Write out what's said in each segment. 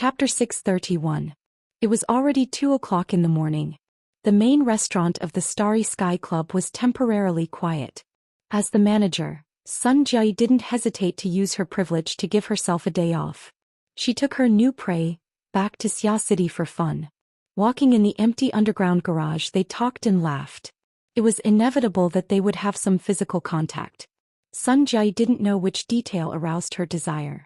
Chapter 631. It was already 2 o'clock in the morning. The main restaurant of the Starry Sky Club was temporarily quiet. As the manager, Sun Jai didn't hesitate to use her privilege to give herself a day off. She took her new prey back to Xia City for fun. Walking in the empty underground garage, they talked and laughed. It was inevitable that they would have some physical contact. Sun Jai didn't know which detail aroused her desire.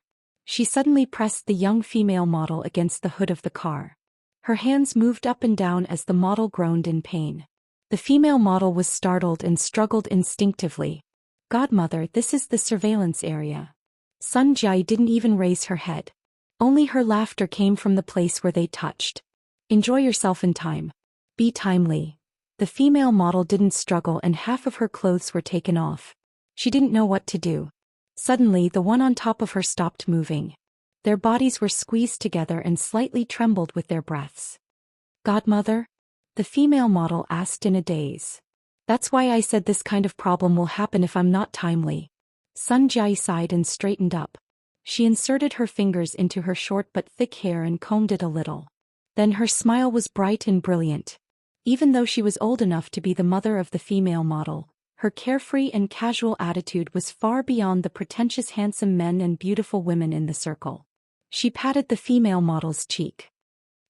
She suddenly pressed the young female model against the hood of the car. Her hands moved up and down as the model groaned in pain. The female model was startled and struggled instinctively. "Godmother, this is the surveillance area." Sun Jai didn't even raise her head. Only her laughter came from the place where they touched. "Enjoy yourself in time. Be timely." The female model didn't struggle and half of her clothes were taken off. She didn't know what to do. Suddenly the one on top of her stopped moving. Their bodies were squeezed together and slightly trembled with their breaths. "Godmother?" the female model asked in a daze. "That's why I said this kind of problem will happen if I'm not timely." Sun Jai sighed and straightened up. She inserted her fingers into her short but thick hair and combed it a little. Then her smile was bright and brilliant. Even though she was old enough to be the mother of the female model, her carefree and casual attitude was far beyond the pretentious handsome men and beautiful women in the circle. She patted the female model's cheek.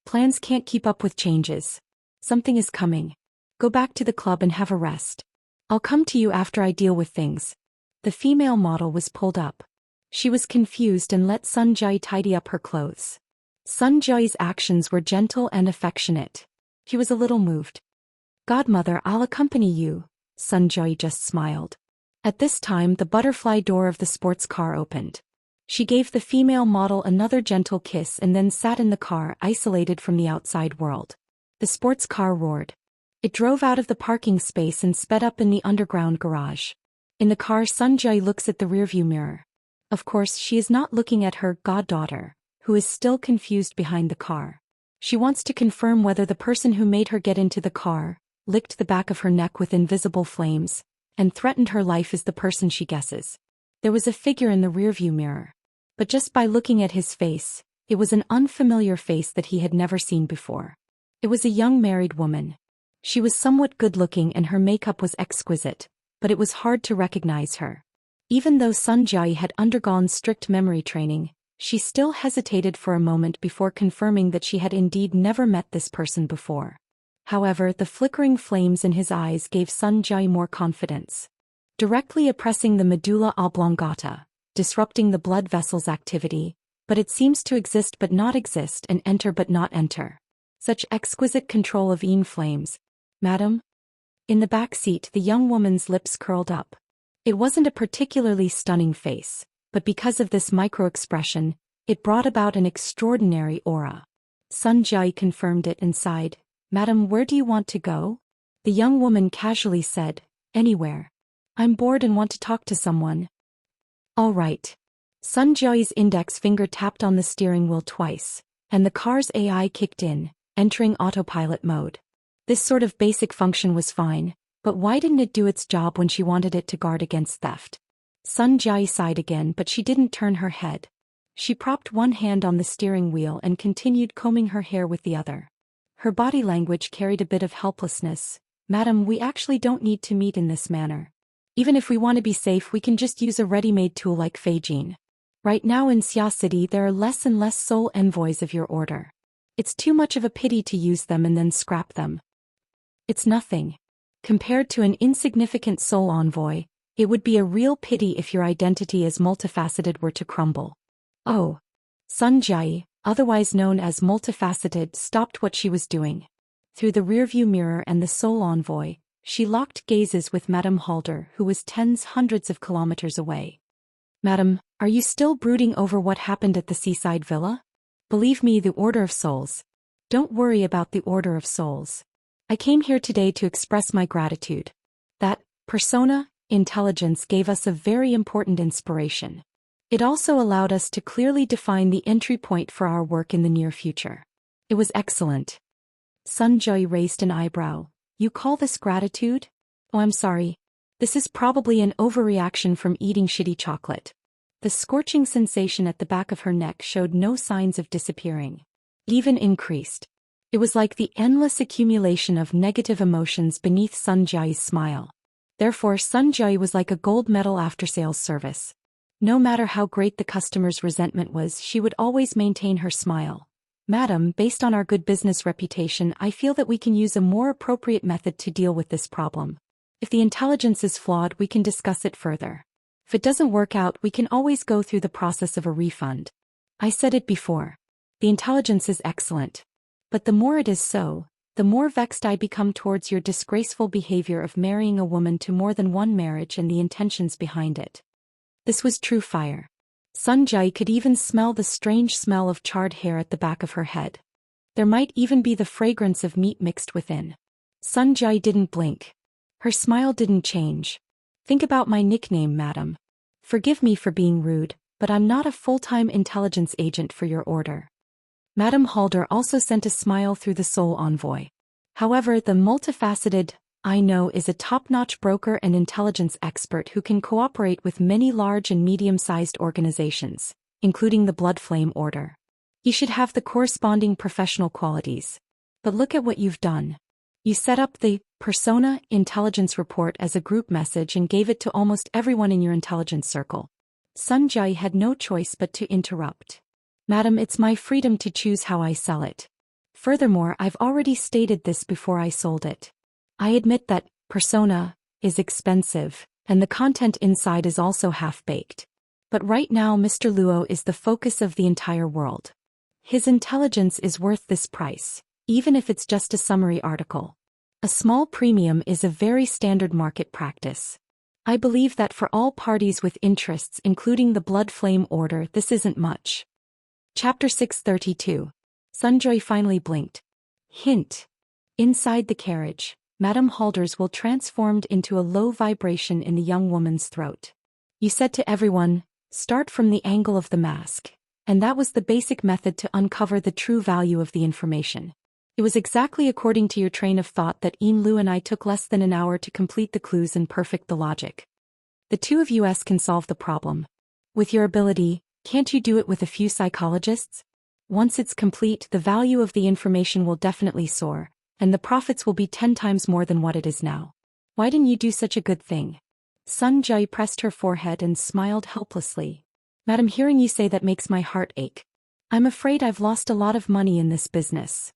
"Plans can't keep up with changes. Something is coming. Go back to the club and have a rest. I'll come to you after I deal with things." The female model was pulled up. She was confused and let Sun Jai tidy up her clothes. Sun Jai's actions were gentle and affectionate. He was a little moved. "Godmother, I'll accompany you." Sun Jai just smiled. At this time the butterfly door of the sports car opened. She gave the female model another gentle kiss and then sat in the car, isolated from the outside world. The sports car roared. It drove out of the parking space and sped up in the underground garage. In the car, Sun Jai looks at the rearview mirror. Of course, she is not looking at her goddaughter, who is still confused behind the car. She wants to confirm whether the person who made her get into the car, licked the back of her neck with invisible flames, and threatened her life is the person she guesses. There was a figure in the rearview mirror. But just by looking at his face, it was an unfamiliar face that he had never seen before. It was a young married woman. She was somewhat good-looking and her makeup was exquisite, but it was hard to recognize her. Even though Sun Jai had undergone strict memory training, she still hesitated for a moment before confirming that she had indeed never met this person before. However, the flickering flames in his eyes gave Sun Jai more confidence. Directly oppressing the medulla oblongata, disrupting the blood vessel's activity, but it seems to exist but not exist and enter but not enter. Such exquisite control of flames. "Madam?" In the back seat, the young woman's lips curled up. It wasn't a particularly stunning face, but because of this micro-expression, it brought about an extraordinary aura. Sun Jai confirmed it and sighed. "Madam, where do you want to go?" The young woman casually said, "Anywhere. I'm bored and want to talk to someone." "All right." Sun Jai's index finger tapped on the steering wheel twice, and the car's AI kicked in, entering autopilot mode. This sort of basic function was fine, but why didn't it do its job when she wanted it to guard against theft? Sun Jai sighed again, but she didn't turn her head. She propped one hand on the steering wheel and continued combing her hair with the other. Her body language carried a bit of helplessness. "Madam, we actually don't need to meet in this manner. Even if we want to be safe, we can just use a ready-made tool like Feijin. Right now in Xia City there are less and less soul envoys of your order. It's too much of a pity to use them and then scrap them." "It's nothing. Compared to an insignificant soul envoy, it would be a real pity if your identity as multifaceted were to crumble." "Oh." Sun Jai, otherwise known as Multifaceted, stopped what she was doing. Through the rearview mirror and the soul envoy, she locked gazes with Madame Halder, who was hundreds of kilometers away. "Madam, are you still brooding over what happened at the seaside villa? Believe me, the Order of Souls." "Don't worry about the Order of Souls. I came here today to express my gratitude. That persona, intelligence gave us a very important inspiration. It also allowed us to clearly define the entry point for our work in the near future. It was excellent." Sun Jai raised an eyebrow. "You call this gratitude? Oh, I'm sorry. This is probably an overreaction from eating shitty chocolate." The scorching sensation at the back of her neck showed no signs of disappearing. Even increased. It was like the endless accumulation of negative emotions beneath Sun Jia's smile. Therefore, Sun Jia was like a gold medal after-sales service. No matter how great the customer's resentment was, she would always maintain her smile. Madam, based on our good business reputation, I feel that we can use a more appropriate method to deal with this problem. If the intelligence is flawed, we can discuss it further. If it doesn't work out, we can always go through the process of a refund. I said it before. The intelligence is excellent. But the more it is so, the more vexed I become towards your disgraceful behavior of marrying a woman to more than one marriage and the intentions behind it. This was true fire. Sun Jia could even smell the strange smell of charred hair at the back of her head. There might even be the fragrance of meat mixed within. Sun Jia didn't blink. Her smile didn't change. Think about my nickname, madam. Forgive me for being rude, but I'm not a full-time intelligence agent for your order. Madame Halder also sent a smile through the Soul Envoy. However, the multifaceted, I know, is a top-notch broker and intelligence expert who can cooperate with many large and medium-sized organizations, including the Blood Flame Order. He should have the corresponding professional qualities. But look at what you've done. You set up the Persona Intelligence Report as a group message and gave it to almost everyone in your intelligence circle. Sun Jia had no choice but to interrupt. Madam, it's my freedom to choose how I sell it. Furthermore, I've already stated this before I sold it. I admit that Persona is expensive, and the content inside is also half-baked. But right now Mr. Luo is the focus of the entire world. His intelligence is worth this price, even if it's just a summary article. A small premium is a very standard market practice. I believe that for all parties with interests, including the Blood Flame Order, this isn't much. Chapter 632. Sun Jia finally blinked. Hint. Inside the carriage, Madame Halder's will transformed into a low vibration in the young woman's throat. You said to everyone, start from the angle of the mask, and that was the basic method to uncover the true value of the information. It was exactly according to your train of thought that Yin Lu and I took less than an hour to complete the clues and perfect the logic. The two of us can solve the problem. With your ability, can't you do it with a few psychologists? Once it's complete, the value of the information will definitely soar, and the profits will be 10 times more than what it is now. Why didn't you do such a good thing? Sun Jia pressed her forehead and smiled helplessly. Madam, hearing you say that makes my heart ache. I'm afraid I've lost a lot of money in this business.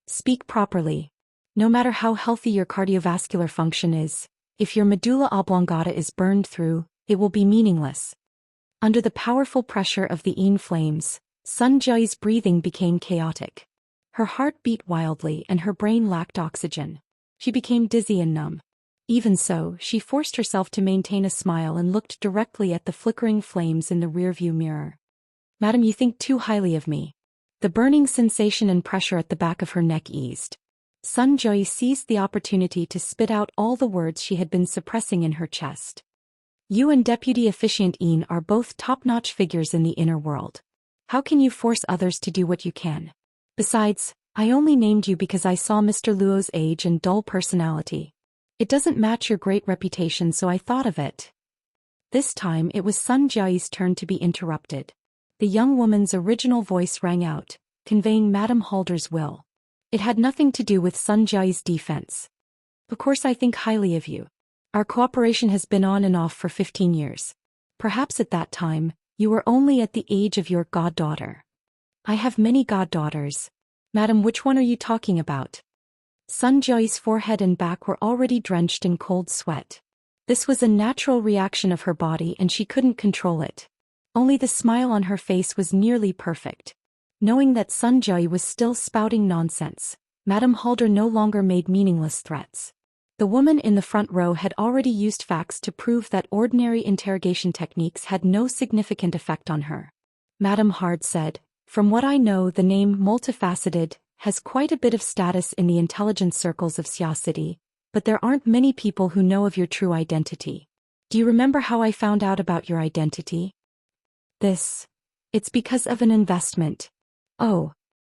Speak properly. No matter how healthy your cardiovascular function is, if your medulla oblongata is burned through, it will be meaningless. Under the powerful pressure of the Yin flames, Sun Jia's breathing became chaotic. Her heart beat wildly and her brain lacked oxygen. She became dizzy and numb. Even so, she forced herself to maintain a smile and looked directly at the flickering flames in the rearview mirror. Madam, you think too highly of me. The burning sensation and pressure at the back of her neck eased. Sun Jia seized the opportunity to spit out all the words she had been suppressing in her chest. You and Deputy Officiant Yin are both top-notch figures in the inner world. How can you force others to do what you can? Besides, I only named you because I saw Mr. Luo's age and dull personality. It doesn't match your great reputation, so I thought of it. This time it was Sun Jia's turn to be interrupted. The young woman's original voice rang out, conveying Madame Halder's will. It had nothing to do with Sun Jia's defense. Of course I think highly of you. Our cooperation has been on and off for 15 years. Perhaps at that time, you were only at the age of your goddaughter. I have many goddaughters. Madam, which one are you talking about? Sun Jia's forehead and back were already drenched in cold sweat. This was a natural reaction of her body and she couldn't control it. Only the smile on her face was nearly perfect. Knowing that Sun Jia was still spouting nonsense, Madame Halder no longer made meaningless threats. The woman in the front row had already used facts to prove that ordinary interrogation techniques had no significant effect on her. Madame Hard said, from what I know, the name multifaceted has quite a bit of status in the intelligence circles of Xia City, but there aren't many people who know of your true identity. Do you remember how I found out about your identity? It's because of an investment. Oh.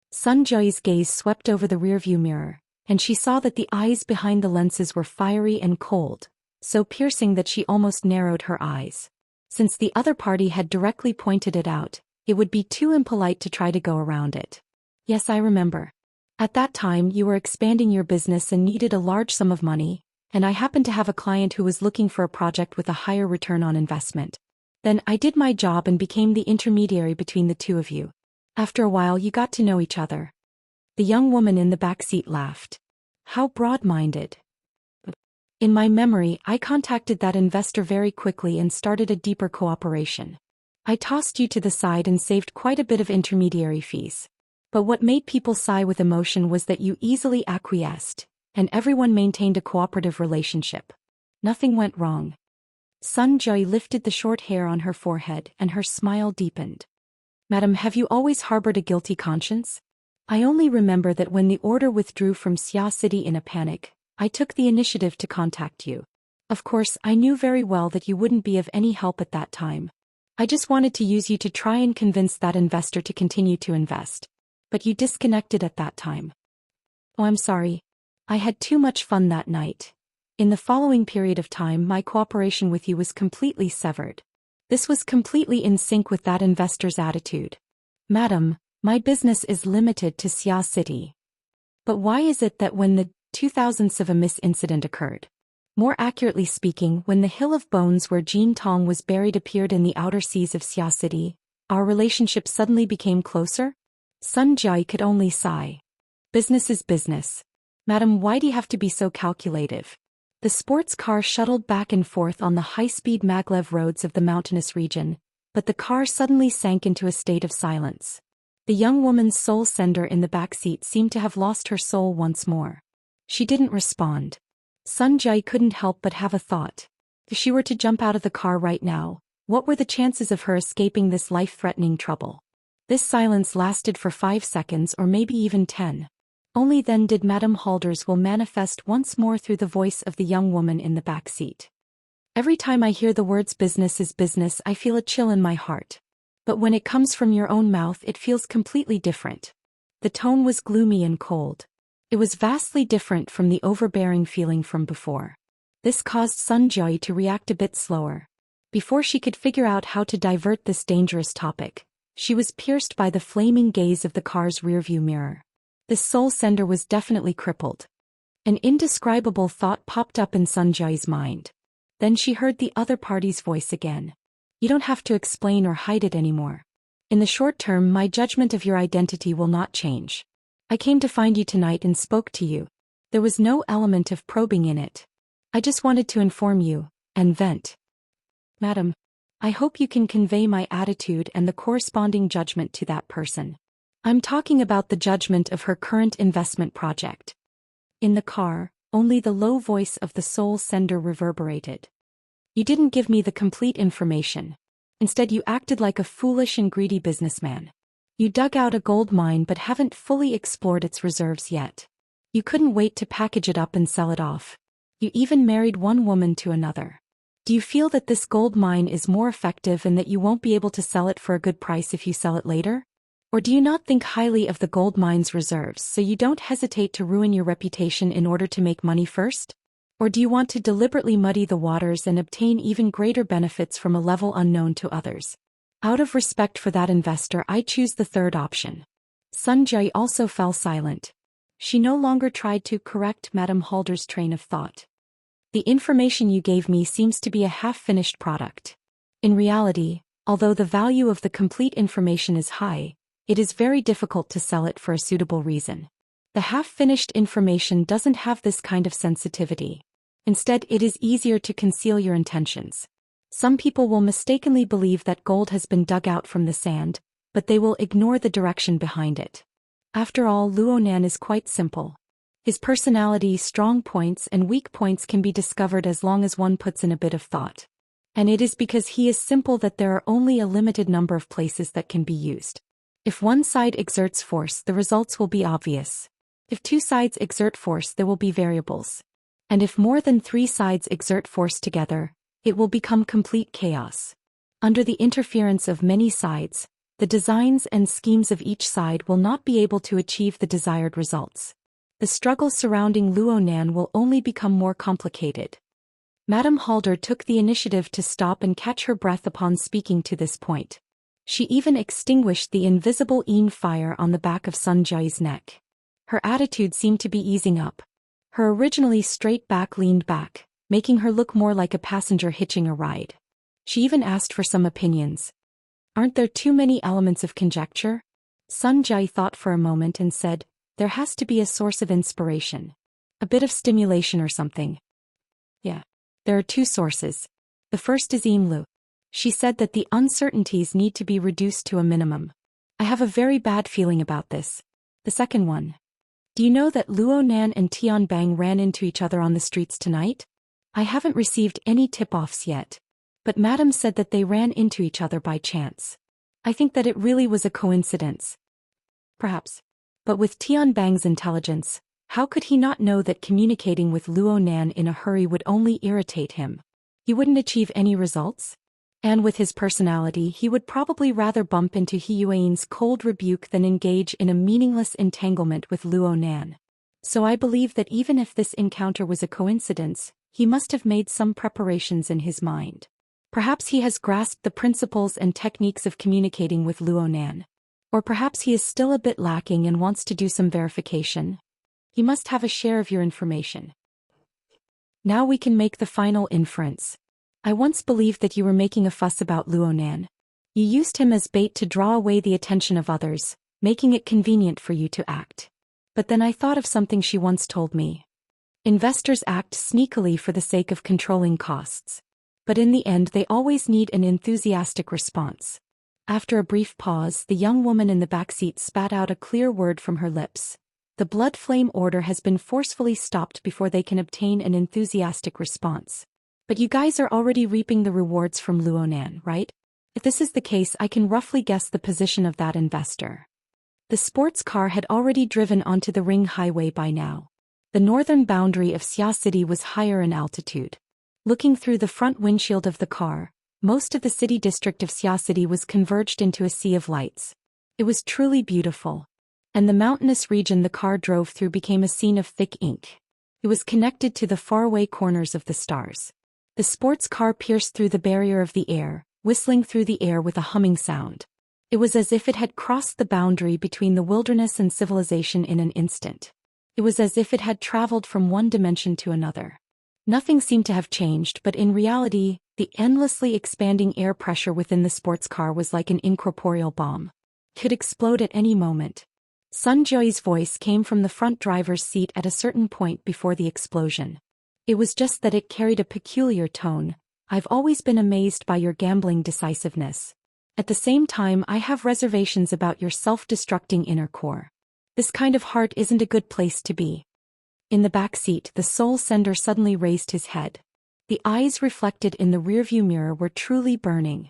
Sun Jia's gaze swept over the rearview mirror, and she saw that the eyes behind the lenses were fiery and cold, so piercing that she almost narrowed her eyes. Since the other party had directly pointed it out, it would be too impolite to try to go around it. Yes, I remember. At that time you were expanding your business and needed a large sum of money, and I happened to have a client who was looking for a project with a higher return on investment. Then I did my job and became the intermediary between the two of you. After a while you got to know each other. The young woman in the back seat laughed. How broad-minded. In my memory, I contacted that investor very quickly and started a deeper cooperation. I tossed you to the side and saved quite a bit of intermediary fees. But what made people sigh with emotion was that you easily acquiesced, and everyone maintained a cooperative relationship. Nothing went wrong. Sun Jiao lifted the short hair on her forehead and her smile deepened. Madam, have you always harbored a guilty conscience? I only remember that when the order withdrew from Xia City in a panic, I took the initiative to contact you. Of course, I knew very well that you wouldn't be of any help at that time. I just wanted to use you to try and convince that investor to continue to invest. But you disconnected at that time. Oh, I'm sorry. I had too much fun that night. In the following period of time, my cooperation with you was completely severed. This was completely in sync with that investor's attitude. Madam, my business is limited to Xia City. But why is it that when the 2000s of a miss incident occurred? More accurately speaking, when the Hill of Bones where Jin Tong was buried appeared in the outer seas of Xia City, our relationship suddenly became closer? Sun Jiao could only sigh. Business is business. Madam, why do you have to be so calculative? The sports car shuttled back and forth on the high-speed maglev roads of the mountainous region, but the car suddenly sank into a state of silence. The young woman's soul sender in the back seat seemed to have lost her soul once more. She didn't respond. Sun Jiao couldn't help but have a thought. If she were to jump out of the car right now, what were the chances of her escaping this life-threatening trouble? This silence lasted for 5 seconds or maybe even 10. Only then did Madame Halder's will manifest once more through the voice of the young woman in the back seat. Every time I hear the words business is business, I feel a chill in my heart. But when it comes from your own mouth, it feels completely different. The tone was gloomy and cold. It was vastly different from the overbearing feeling from before. This caused Sun Jiao to react a bit slower. Before she could figure out how to divert this dangerous topic, she was pierced by the flaming gaze of the car's rearview mirror. This soul sender was definitely crippled. An indescribable thought popped up in Sun Jiao's mind. Then she heard the other party's voice again. You don't have to explain or hide it anymore. In the short term, my judgment of your identity will not change. I came to find you tonight and spoke to you. There was no element of probing in it. I just wanted to inform you, and vent. Madam, I hope you can convey my attitude and the corresponding judgment to that person. I'm talking about the judgment of her current investment project. In the car, only the low voice of the soul sender reverberated. You didn't give me the complete information. Instead, you acted like a foolish and greedy businessman. You dug out a gold mine but haven't fully explored its reserves yet. You couldn't wait to package it up and sell it off. You even married one woman to another. Do you feel that this gold mine is more effective and that you won't be able to sell it for a good price if you sell it later? Or do you not think highly of the gold mine's reserves so you don't hesitate to ruin your reputation in order to make money first? Or do you want to deliberately muddy the waters and obtain even greater benefits from a level unknown to others? Out of respect for that investor, I choose the third option. Sun Jiao also fell silent. She no longer tried to correct Madame Halder's train of thought. The information you gave me seems to be a half-finished product. In reality, although the value of the complete information is high, it is very difficult to sell it for a suitable reason. The half-finished information doesn't have this kind of sensitivity. Instead, it is easier to conceal your intentions. Some people will mistakenly believe that gold has been dug out from the sand, but they will ignore the direction behind it. After all, Luonan is quite simple. His personality, strong points and weak points can be discovered as long as one puts in a bit of thought. And it is because he is simple that there are only a limited number of places that can be used. If one side exerts force, the results will be obvious. If two sides exert force, there will be variables. And if more than 3 sides exert force together, it will become complete chaos. Under the interference of many sides, the designs and schemes of each side will not be able to achieve the desired results. The struggle surrounding Luonan will only become more complicated. Madame Halder took the initiative to stop and catch her breath upon speaking to this point. She even extinguished the invisible Yin fire on the back of Sun Jia's neck. Her attitude seemed to be easing up. Her originally straight back leaned back, making her look more like a passenger hitching a ride. She even asked for some opinions. Aren't there too many elements of conjecture? Sun Jia thought for a moment and said, there has to be a source of inspiration. A bit of stimulation or something. Yeah. There are two sources. The first is Imlu. She said that the uncertainties need to be reduced to a minimum. I have a very bad feeling about this. The second one. Do you know that Luo Nan and Tian Bang ran into each other on the streets tonight? I haven't received any tip-offs yet. But Madame said that they ran into each other by chance. I think that it really was a coincidence. Perhaps. But with Tian Bang's intelligence, how could he not know that communicating with Luo Nan in a hurry would only irritate him? He wouldn't achieve any results? And with his personality, he would probably rather bump into He Yuan's cold rebuke than engage in a meaningless entanglement with Luo Nan. So I believe that even if this encounter was a coincidence, he must have made some preparations in his mind. Perhaps he has grasped the principles and techniques of communicating with Luo Nan. Or perhaps he is still a bit lacking and wants to do some verification. He must have a share of your information. Now we can make the final inference. I once believed that you were making a fuss about Luo Nan. You used him as bait to draw away the attention of others, making it convenient for you to act. But then I thought of something she once told me. Investors act sneakily for the sake of controlling costs. But in the end they always need an enthusiastic response. After a brief pause, the young woman in the back seat spat out a clear word from her lips. The blood flame order has been forcefully stopped before they can obtain an enthusiastic response. But you guys are already reaping the rewards from Luo Nan, right? If this is the case, I can roughly guess the position of that investor. The sports car had already driven onto the ring highway by now. The northern boundary of Xia City was higher in altitude. Looking through the front windshield of the car, most of the city district of Xia City was converged into a sea of lights. It was truly beautiful. And the mountainous region the car drove through became a scene of thick ink. It was connected to the faraway corners of the stars. The sports car pierced through the barrier of the air, whistling through the air with a humming sound. It was as if it had crossed the boundary between the wilderness and civilization in an instant. It was as if it had traveled from one dimension to another. Nothing seemed to have changed, but in reality, the endlessly expanding air pressure within the sports car was like an incorporeal bomb. It could explode at any moment. Sun Jia's voice came from the front driver's seat at a certain point before the explosion. It was just that it carried a peculiar tone. I've always been amazed by your gambling decisiveness. At the same time, I have reservations about your self-destructing inner core. This kind of heart isn't a good place to be. In the back seat, the soul sender suddenly raised his head. The eyes reflected in the rearview mirror were truly burning.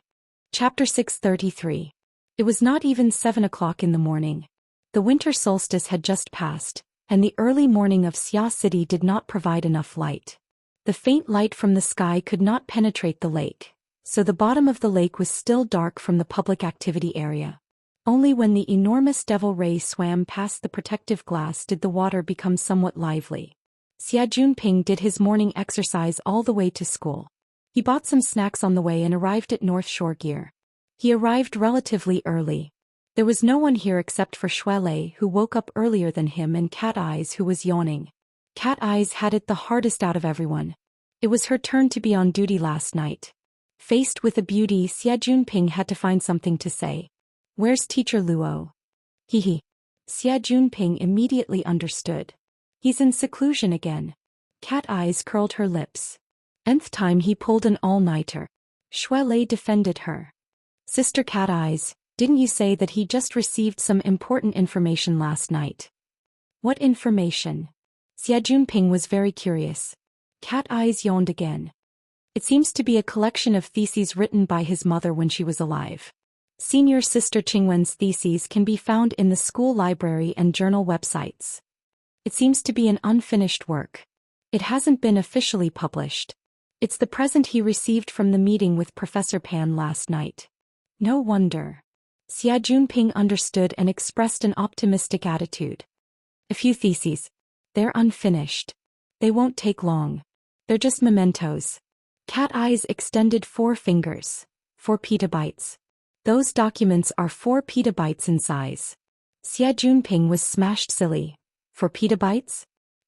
Chapter 633. It was not even 7 o'clock in the morning. The winter solstice had just passed, and the early morning of Xia City did not provide enough light. The faint light from the sky could not penetrate the lake, so the bottom of the lake was still dark from the public activity area. Only when the enormous devil ray swam past the protective glass did the water become somewhat lively. Xia Junping did his morning exercise all the way to school. He bought some snacks on the way and arrived at North Shore Gear. He arrived relatively early. There was no one here except for Shuelei, who woke up earlier than him, and Cat Eyes, who was yawning. Cat Eyes had it the hardest out of everyone. It was her turn to be on duty last night. Faced with a beauty, Xia Junping had to find something to say. Where's Teacher Luo? He. Xia Junping immediately understood. He's in seclusion again. Cat Eyes curled her lips. Nth time he pulled an all-nighter. Shuelei defended her. Sister Cat Eyes, didn't you say that he just received some important information last night? What information? Xia Junping was very curious. Cat Eyes yawned again. It seems to be a collection of theses written by his mother when she was alive. Senior Sister Qingwen's theses can be found in the school library and journal websites. It seems to be an unfinished work. It hasn't been officially published. It's the present he received from the meeting with Professor Pan last night. No wonder. Xia Junping understood and expressed an optimistic attitude. A few theses. They're unfinished. They won't take long. They're just mementos. Cat Eyes extended 4 fingers. 4 petabytes. Those documents are 4 petabytes in size. Xia Junping was smashed silly. 4 petabytes?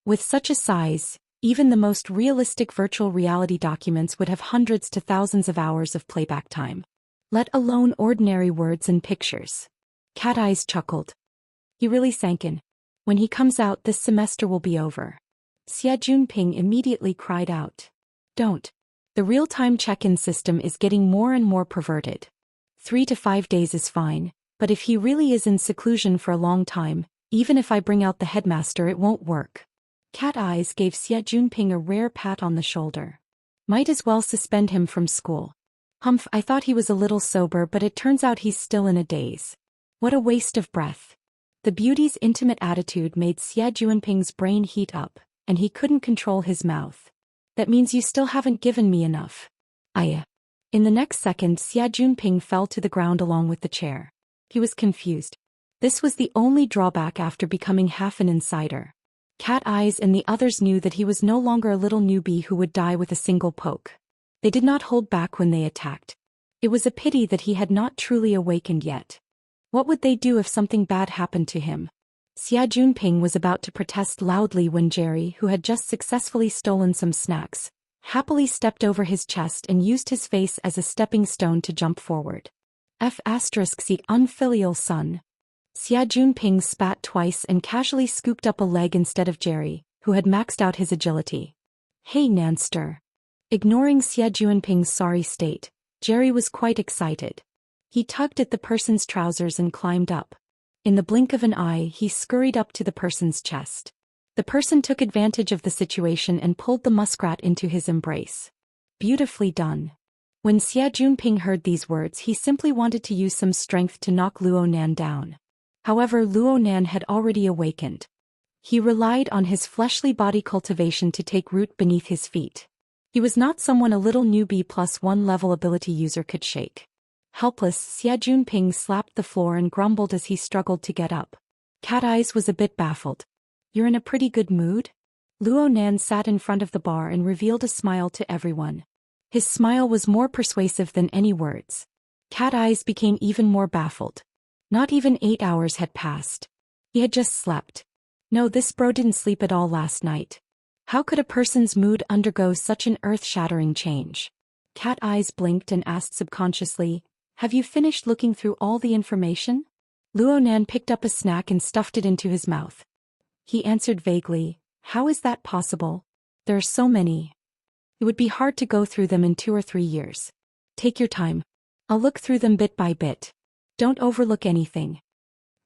With such a size, even the most realistic virtual reality documents would have hundreds to thousands of hours of playback time. Let alone ordinary words and pictures. Cat Eyes chuckled. He really sank in. When he comes out, this semester will be over. Xia Junping immediately cried out. Don't. The real-time check-in system is getting more and more perverted. 3 to 5 days is fine, but if he really is in seclusion for a long time, even if I bring out the headmaster, it won't work. Cat Eyes gave Xia Junping a rare pat on the shoulder. Might as well suspend him from school. Humph, I thought he was a little sober, but it turns out he's still in a daze. What a waste of breath. The beauty's intimate attitude made Xia Junping's brain heat up, and he couldn't control his mouth. That means you still haven't given me enough. In the next second, Xia Junping fell to the ground along with the chair. He was confused. This was the only drawback after becoming half an insider. Cat Eyes and the others knew that he was no longer a little newbie who would die with a single poke. They did not hold back when they attacked. It was a pity that he had not truly awakened yet. What would they do if something bad happened to him? Xia Junping was about to protest loudly when Jerry, who had just successfully stolen some snacks, happily stepped over his chest and used his face as a stepping stone to jump forward. F***C unfilial son. Xia Junping spat twice and casually scooped up a leg instead of Jerry, who had maxed out his agility. Hey Nanster. Ignoring Xia Junping's sorry state, Jerry was quite excited. He tugged at the person's trousers and climbed up. In the blink of an eye, he scurried up to the person's chest. The person took advantage of the situation and pulled the muskrat into his embrace. Beautifully done. When Xia Junping heard these words, he simply wanted to use some strength to knock Luo Nan down. However, Luo Nan had already awakened. He relied on his fleshly body cultivation to take root beneath his feet. He was not someone a little newbie +1 level ability user could shake. Helpless, Xia Junping slapped the floor and grumbled as he struggled to get up. Cat Eyes was a bit baffled. You're in a pretty good mood? Luo Nan sat in front of the bar and revealed a smile to everyone. His smile was more persuasive than any words. Cat Eyes became even more baffled. Not even 8 hours had passed. He had just slept. No, this bro didn't sleep at all last night. How could a person's mood undergo such an earth-shattering change? Cat Eyes blinked and asked subconsciously, have you finished looking through all the information? Luo Nan picked up a snack and stuffed it into his mouth. He answered vaguely, how is that possible? There are so many. It would be hard to go through them in 2 or 3 years. Take your time. I'll look through them bit by bit. Don't overlook anything.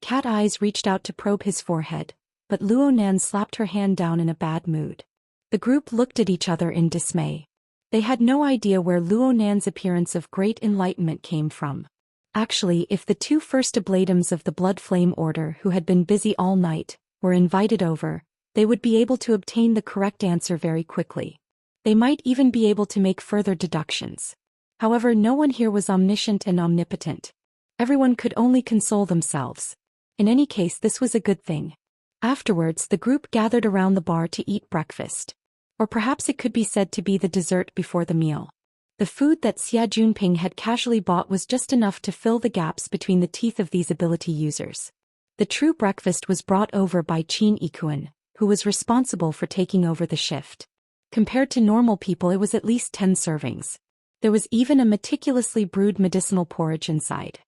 Cat Eyes reached out to probe his forehead, but Luo Nan slapped her hand down in a bad mood. The group looked at each other in dismay. They had no idea where Luo Nan's appearance of great enlightenment came from. Actually, if the 2 first ablatums of the Blood Flame Order who had been busy all night were invited over, they would be able to obtain the correct answer very quickly. They might even be able to make further deductions. However, no one here was omniscient and omnipotent. Everyone could only console themselves. In any case, this was a good thing. Afterwards, the group gathered around the bar to eat breakfast. Or perhaps it could be said to be the dessert before the meal. The food that Xia Junping had casually bought was just enough to fill the gaps between the teeth of these ability users. The true breakfast was brought over by Qin Ikuan, who was responsible for taking over the shift. Compared to normal people, it was at least 10 servings. There was even a meticulously brewed medicinal porridge inside.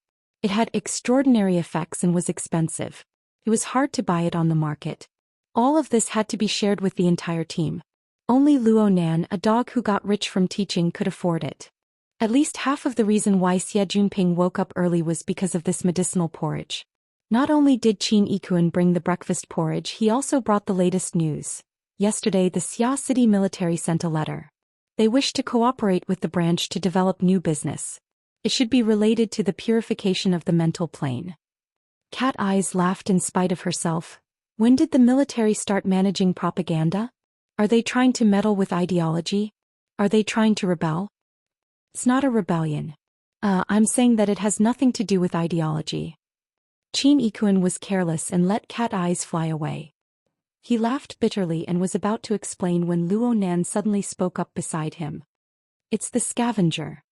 It had extraordinary effects and was expensive. It was hard to buy it on the market. All of this had to be shared with the entire team. Only Luo Nan, a dog who got rich from teaching, could afford it. At least half of the reason why Xia Junping woke up early was because of this medicinal porridge. Not only did Qin Ikuan bring the breakfast porridge, he also brought the latest news. Yesterday, the Xia City military sent a letter. They wish to cooperate with the branch to develop new business. It should be related to the purification of the mental plane. Cat Eyes laughed in spite of herself. When did the military start managing propaganda? Are they trying to meddle with ideology? Are they trying to rebel? It's not a rebellion. I'm saying that it has nothing to do with ideology. Qin Ikuan was careless and let Cat Eyes fly away. He laughed bitterly and was about to explain when Luo Nan suddenly spoke up beside him. It's the scavenger.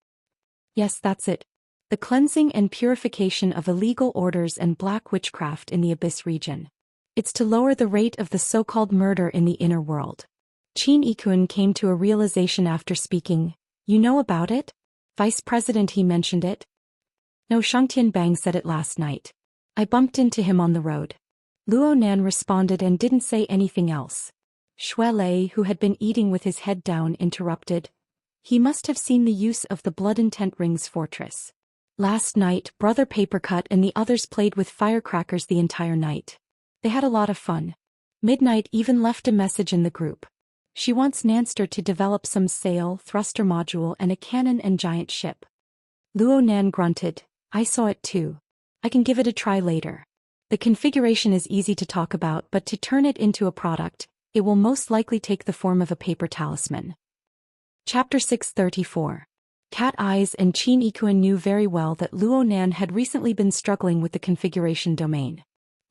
Yes, that's it. The cleansing and purification of illegal orders and black witchcraft in the Abyss region. It's to lower the rate of the so-called murder in the inner world. Qin Yikun came to a realization after speaking. You know about it? Vice President, he mentioned it. No, Shangtian Bang said it last night. I bumped into him on the road. Luo Nan responded and didn't say anything else. Shui Lei, who had been eating with his head down, interrupted. He must have seen the use of the Blood Intent Ring's fortress. Last night, Brother Papercut and the others played with firecrackers the entire night. They had a lot of fun. Midnight even left a message in the group. She wants Nanster to develop some sail, thruster module and a cannon and giant ship. Luo Nan grunted. I saw it too. I can give it a try later. The configuration is easy to talk about, but to turn it into a product, it will most likely take the form of a paper talisman. Chapter 634. Cat Eyes and Qin Yikun knew very well that Luo Nan had recently been struggling with the configuration domain.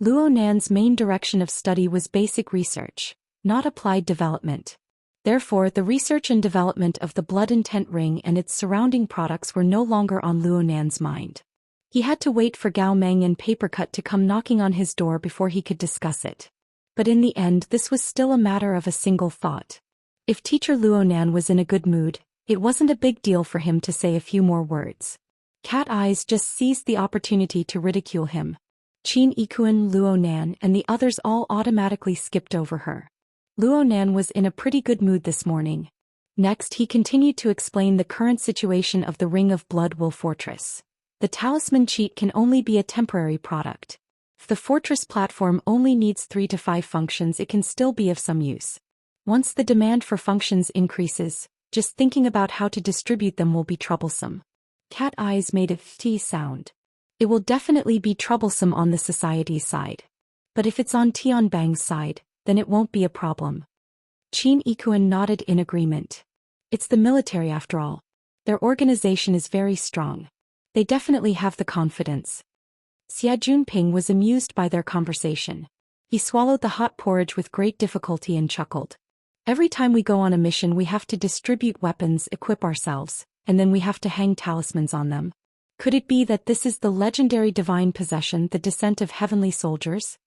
Luo Nan's main direction of study was basic research, not applied development. Therefore, the research and development of the Blood Intent Ring and its surrounding products were no longer on Luo Nan's mind. He had to wait for Gao Meng and Papercut to come knocking on his door before he could discuss it. But in the end, this was still a matter of a single thought. If Teacher Luo Nan was in a good mood, it wasn't a big deal for him to say a few more words. Cat Eyes just seized the opportunity to ridicule him. Qin Yikun, Luo Nan, and the others all automatically skipped over her. Luo Nan was in a pretty good mood this morning. Next, he continued to explain the current situation of the Ring of Blood Will Fortress. The talisman cheat can only be a temporary product. If the fortress platform only needs 3 to 5 functions, it can still be of some use. Once the demand for functions increases, just thinking about how to distribute them will be troublesome. Cat Eyes made a T sound. It will definitely be troublesome on the society's side. But if it's on Tianbang's side, then it won't be a problem. Qin Yikun nodded in agreement. It's the military after all. Their organization is very strong. They definitely have the confidence. Xia Junping was amused by their conversation. He swallowed the hot porridge with great difficulty and chuckled. Every time we go on a mission, we have to distribute weapons, equip ourselves, and then we have to hang talismans on them. Could it be that this is the legendary divine possession, the descent of heavenly soldiers?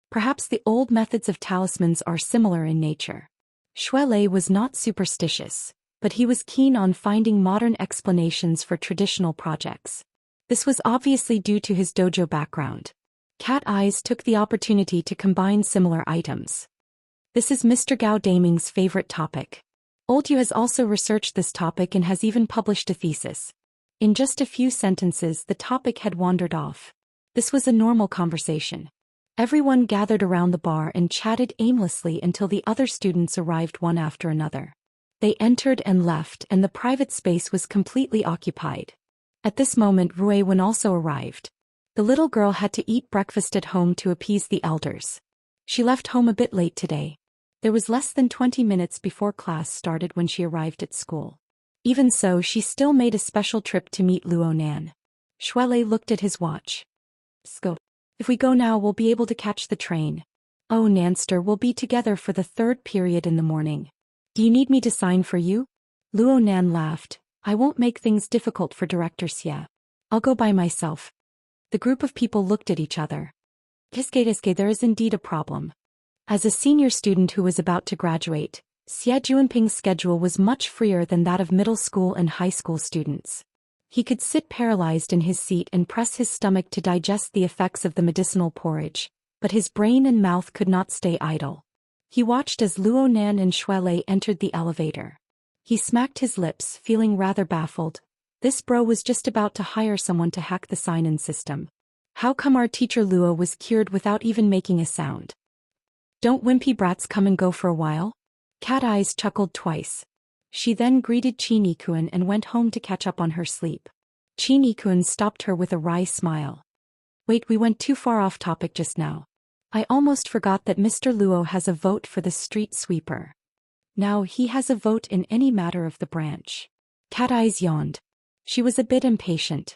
Perhaps the old methods of talismans are similar in nature. Shui Lei was not superstitious, but he was keen on finding modern explanations for traditional projects. This was obviously due to his dojo background. Cat Eyes took the opportunity to combine similar items. This is Mr. Gao Daming's favorite topic. Old Yu has also researched this topic and has even published a thesis. In just a few sentences, the topic had wandered off. This was a normal conversation. Everyone gathered around the bar and chatted aimlessly until the other students arrived one after another. They entered and left, and the private space was completely occupied. At this moment, Rui Wen also arrived. The little girl had to eat breakfast at home to appease the elders. She left home a bit late today. There was less than 20 minutes before class started when she arrived at school. Even so, she still made a special trip to meet Luo Nan. Shui Lei looked at his watch. Go. If we go now, we'll be able to catch the train. Oh, Nanster, we'll be together for the 3rd period in the morning. Do you need me to sign for you? Luo Nan laughed. I won't make things difficult for Director Xia. I'll go by myself. The group of people looked at each other. Kiske, there is indeed a problem. As a senior student who was about to graduate, Xia Junping's schedule was much freer than that of middle school and high school students. He could sit paralyzed in his seat and press his stomach to digest the effects of the medicinal porridge, but his brain and mouth could not stay idle. He watched as Luo Nan and Shui Lei entered the elevator. He smacked his lips, feeling rather baffled. This bro was just about to hire someone to hack the sign-in system. How come our teacher Luo was cured without even making a sound? Don't wimpy brats come and go for a while? Cat Eyes chuckled twice. She then greeted Qin Yikun and went home to catch up on her sleep. Qin Yikun stopped her with a wry smile. Wait, we went too far off topic just now. I almost forgot that Mr. Luo has a vote for the street sweeper. Now he has a vote in any matter of the branch. Cat Eyes yawned. She was a bit impatient.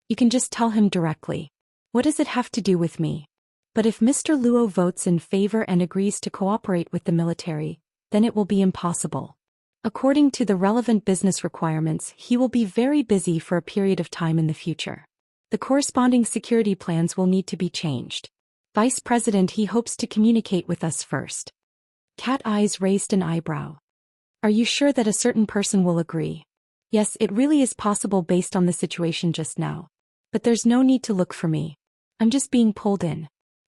You can just tell him directly. What does it have to do with me? But if Mr. Luo votes in favor and agrees to cooperate with the military, then it will be impossible. According to the relevant business requirements, he will be very busy for a period of time in the future. The corresponding security plans will need to be changed. Vice President, he hopes to communicate with us first. Cat Eyes raised an eyebrow. Are you sure that a certain person will agree? Yes, it really is possible based on the situation just now. But there's no need to look for me. I'm just being pulled in.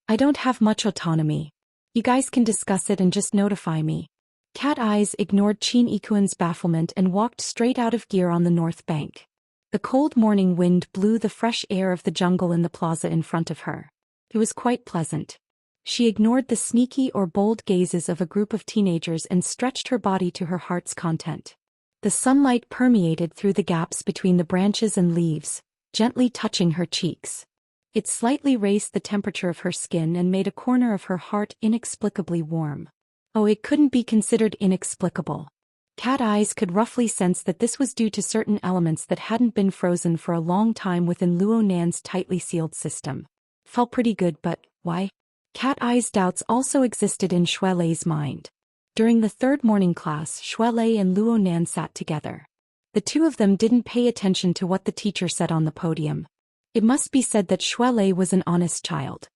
I don't have much autonomy. You guys can discuss it and just notify me. Cat Eyes ignored Qin Ikuan's bafflement and walked straight out of gear on the north bank. The cold morning wind blew the fresh air of the jungle in the plaza in front of her. It was quite pleasant. She ignored the sneaky or bold gazes of a group of teenagers and stretched her body to her heart's content. The sunlight permeated through the gaps between the branches and leaves, gently touching her cheeks. It slightly raised the temperature of her skin and made a corner of her heart inexplicably warm. Oh, it couldn't be considered inexplicable. Cat Eyes could roughly sense that this was due to certain elements that hadn't been frozen for a long time within Luo Nan's tightly sealed system. Felt pretty good, but why? Cat Eyes' doubts also existed in Xuelei's mind. During the third morning class, Xuelei and Luo Nan sat together. The two of them didn't pay attention to what the teacher said on the podium. It must be said that Xuelei was an honest child.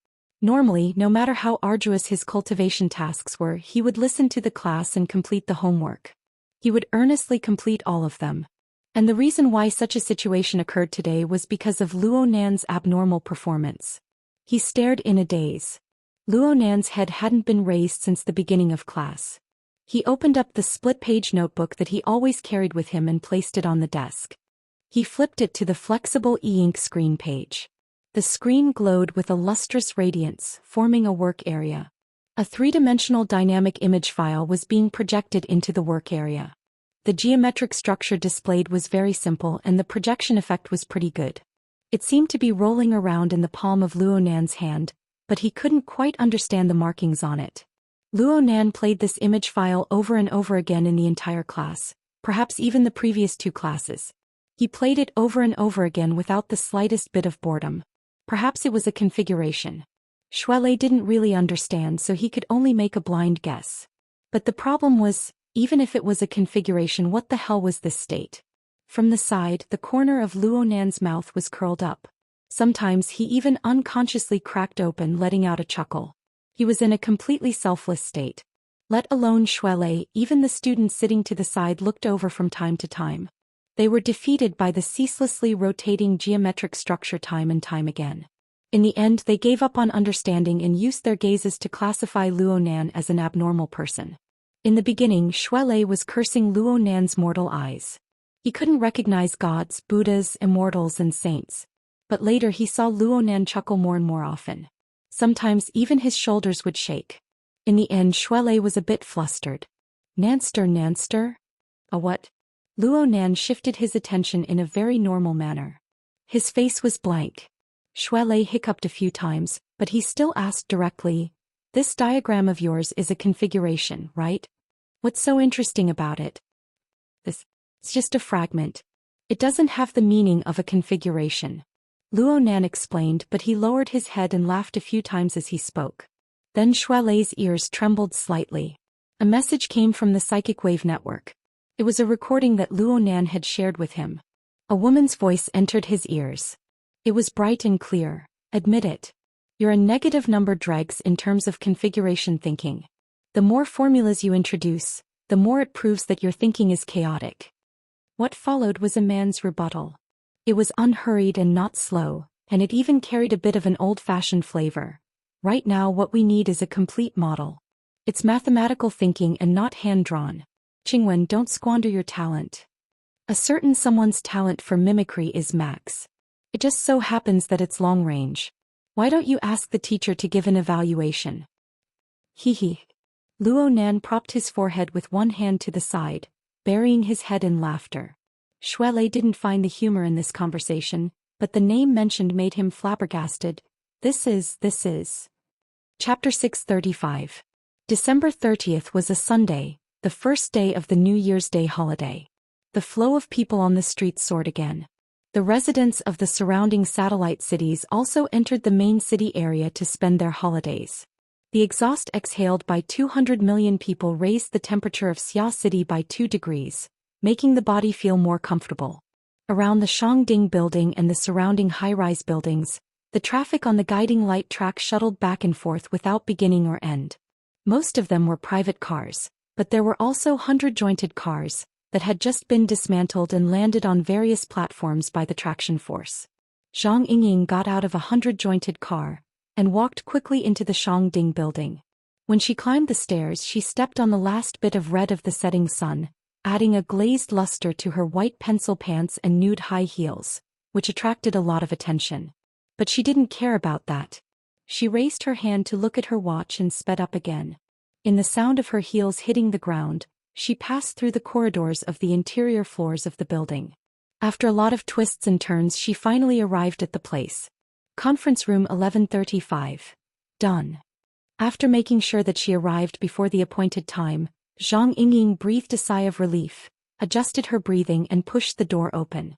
Normally, no matter how arduous his cultivation tasks were, he would listen to the class and complete the homework. He would earnestly complete all of them. And the reason why such a situation occurred today was because of Luo Nan's abnormal performance. He stared in a daze. Luo Nan's head hadn't been raised since the beginning of class. He opened up the split-page notebook that he always carried with him and placed it on the desk. He flipped it to the flexible e-ink screen page. The screen glowed with a lustrous radiance, forming a work area. A three-dimensional dynamic image file was being projected into the work area. The geometric structure displayed was very simple and the projection effect was pretty good. It seemed to be rolling around in the palm of Luo Nan's hand, but he couldn't quite understand the markings on it. Luo Nan played this image file over and over again in the entire class, perhaps even the previous two classes. He played it over and over again without the slightest bit of boredom. Perhaps it was a configuration. Xuelei didn't really understand, so he could only make a blind guess. But the problem was, even if it was a configuration, what the hell was this state? From the side, the corner of Luo Nan's mouth was curled up. Sometimes he even unconsciously cracked open, letting out a chuckle. He was in a completely selfless state. Let alone Xuelei, even the students sitting to the side looked over from time to time. They were defeated by the ceaselessly rotating geometric structure time and time again. In the end, they gave up on understanding and used their gazes to classify Luo Nan as an abnormal person. In the beginning, Xuelei was cursing Luo Nan's mortal eyes. He couldn't recognize gods, Buddhas, immortals, and saints. But later he saw Luo Nan chuckle more and more often. Sometimes even his shoulders would shake. In the end, Xuelei was a bit flustered. Nanster? A what? Luo Nan shifted his attention in a very normal manner. His face was blank. Xuelei hiccuped a few times, but he still asked directly, "This diagram of yours is a configuration, right? What's so interesting about it?" It's just a fragment. It doesn't have the meaning of a configuration. Luo Nan explained, but he lowered his head and laughed a few times as he spoke. Then Xuelei's ears trembled slightly. A message came from the psychic wave network. It was a recording that Luo Nan had shared with him. A woman's voice entered his ears. It was bright and clear. "Admit it. You're a negative number dregs in terms of configuration thinking. The more formulas you introduce, the more it proves that your thinking is chaotic." What followed was a man's rebuttal. It was unhurried and not slow, and it even carried a bit of an old-fashioned flavor. Right now what we need is a complete model. It's mathematical thinking and not hand-drawn. Qingwen, don't squander your talent. A certain someone's talent for mimicry is max. It just so happens that it's long range. Why don't you ask the teacher to give an evaluation? Hee. Luo Nan propped his forehead with one hand to the side, burying his head in laughter. Xuelei didn't find the humor in this conversation, but the name mentioned made him flabbergasted. This is. Chapter 635. December 30th was a Sunday, the first day of the New Year's Day holiday. The flow of people on the streets soared again. The residents of the surrounding satellite cities also entered the main city area to spend their holidays. The exhaust exhaled by 200 million people raised the temperature of Xia City by 2 degrees, making the body feel more comfortable. Around the Shangding building and the surrounding high-rise buildings, the traffic on the guiding light track shuttled back and forth without beginning or end. Most of them were private cars, but there were also 100-jointed cars that had just been dismantled and landed on various platforms by the traction force. Zhang Yingying got out of a 100-jointed car and walked quickly into the Shangding building. When she climbed the stairs, she stepped on the last bit of red of the setting sun, adding a glazed luster to her white pencil pants and nude high heels, which attracted a lot of attention. But she didn't care about that. She raised her hand to look at her watch and sped up again. In the sound of her heels hitting the ground, she passed through the corridors of the interior floors of the building. After a lot of twists and turns, she finally arrived at the place. Conference room 1135. Done. After making sure that she arrived before the appointed time, Zhang Yingying breathed a sigh of relief, adjusted her breathing and pushed the door open.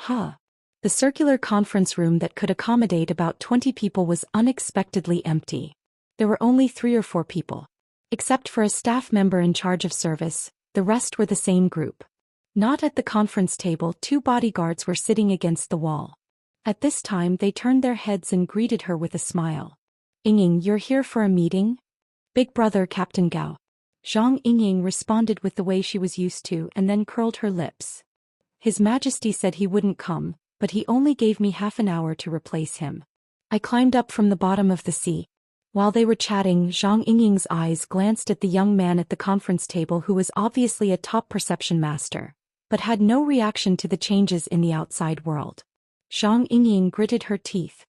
The circular conference room that could accommodate about 20 people was unexpectedly empty. There were only 3 or 4 people. Except for a staff member in charge of service, the rest were the same group. Not at the conference table, 2 bodyguards were sitting against the wall. At this time they turned their heads and greeted her with a smile. Yingying, you're here for a meeting? Big brother Captain Gao. Zhang Yingying responded with the way she was used to and then curled her lips. His Majesty said he wouldn't come, but he only gave me half an hour to replace him. I climbed up from the bottom of the sea. While they were chatting, Zhang Yingying's eyes glanced at the young man at the conference table who was obviously a top perception master, but had no reaction to the changes in the outside world. Zhang Yingying gritted her teeth.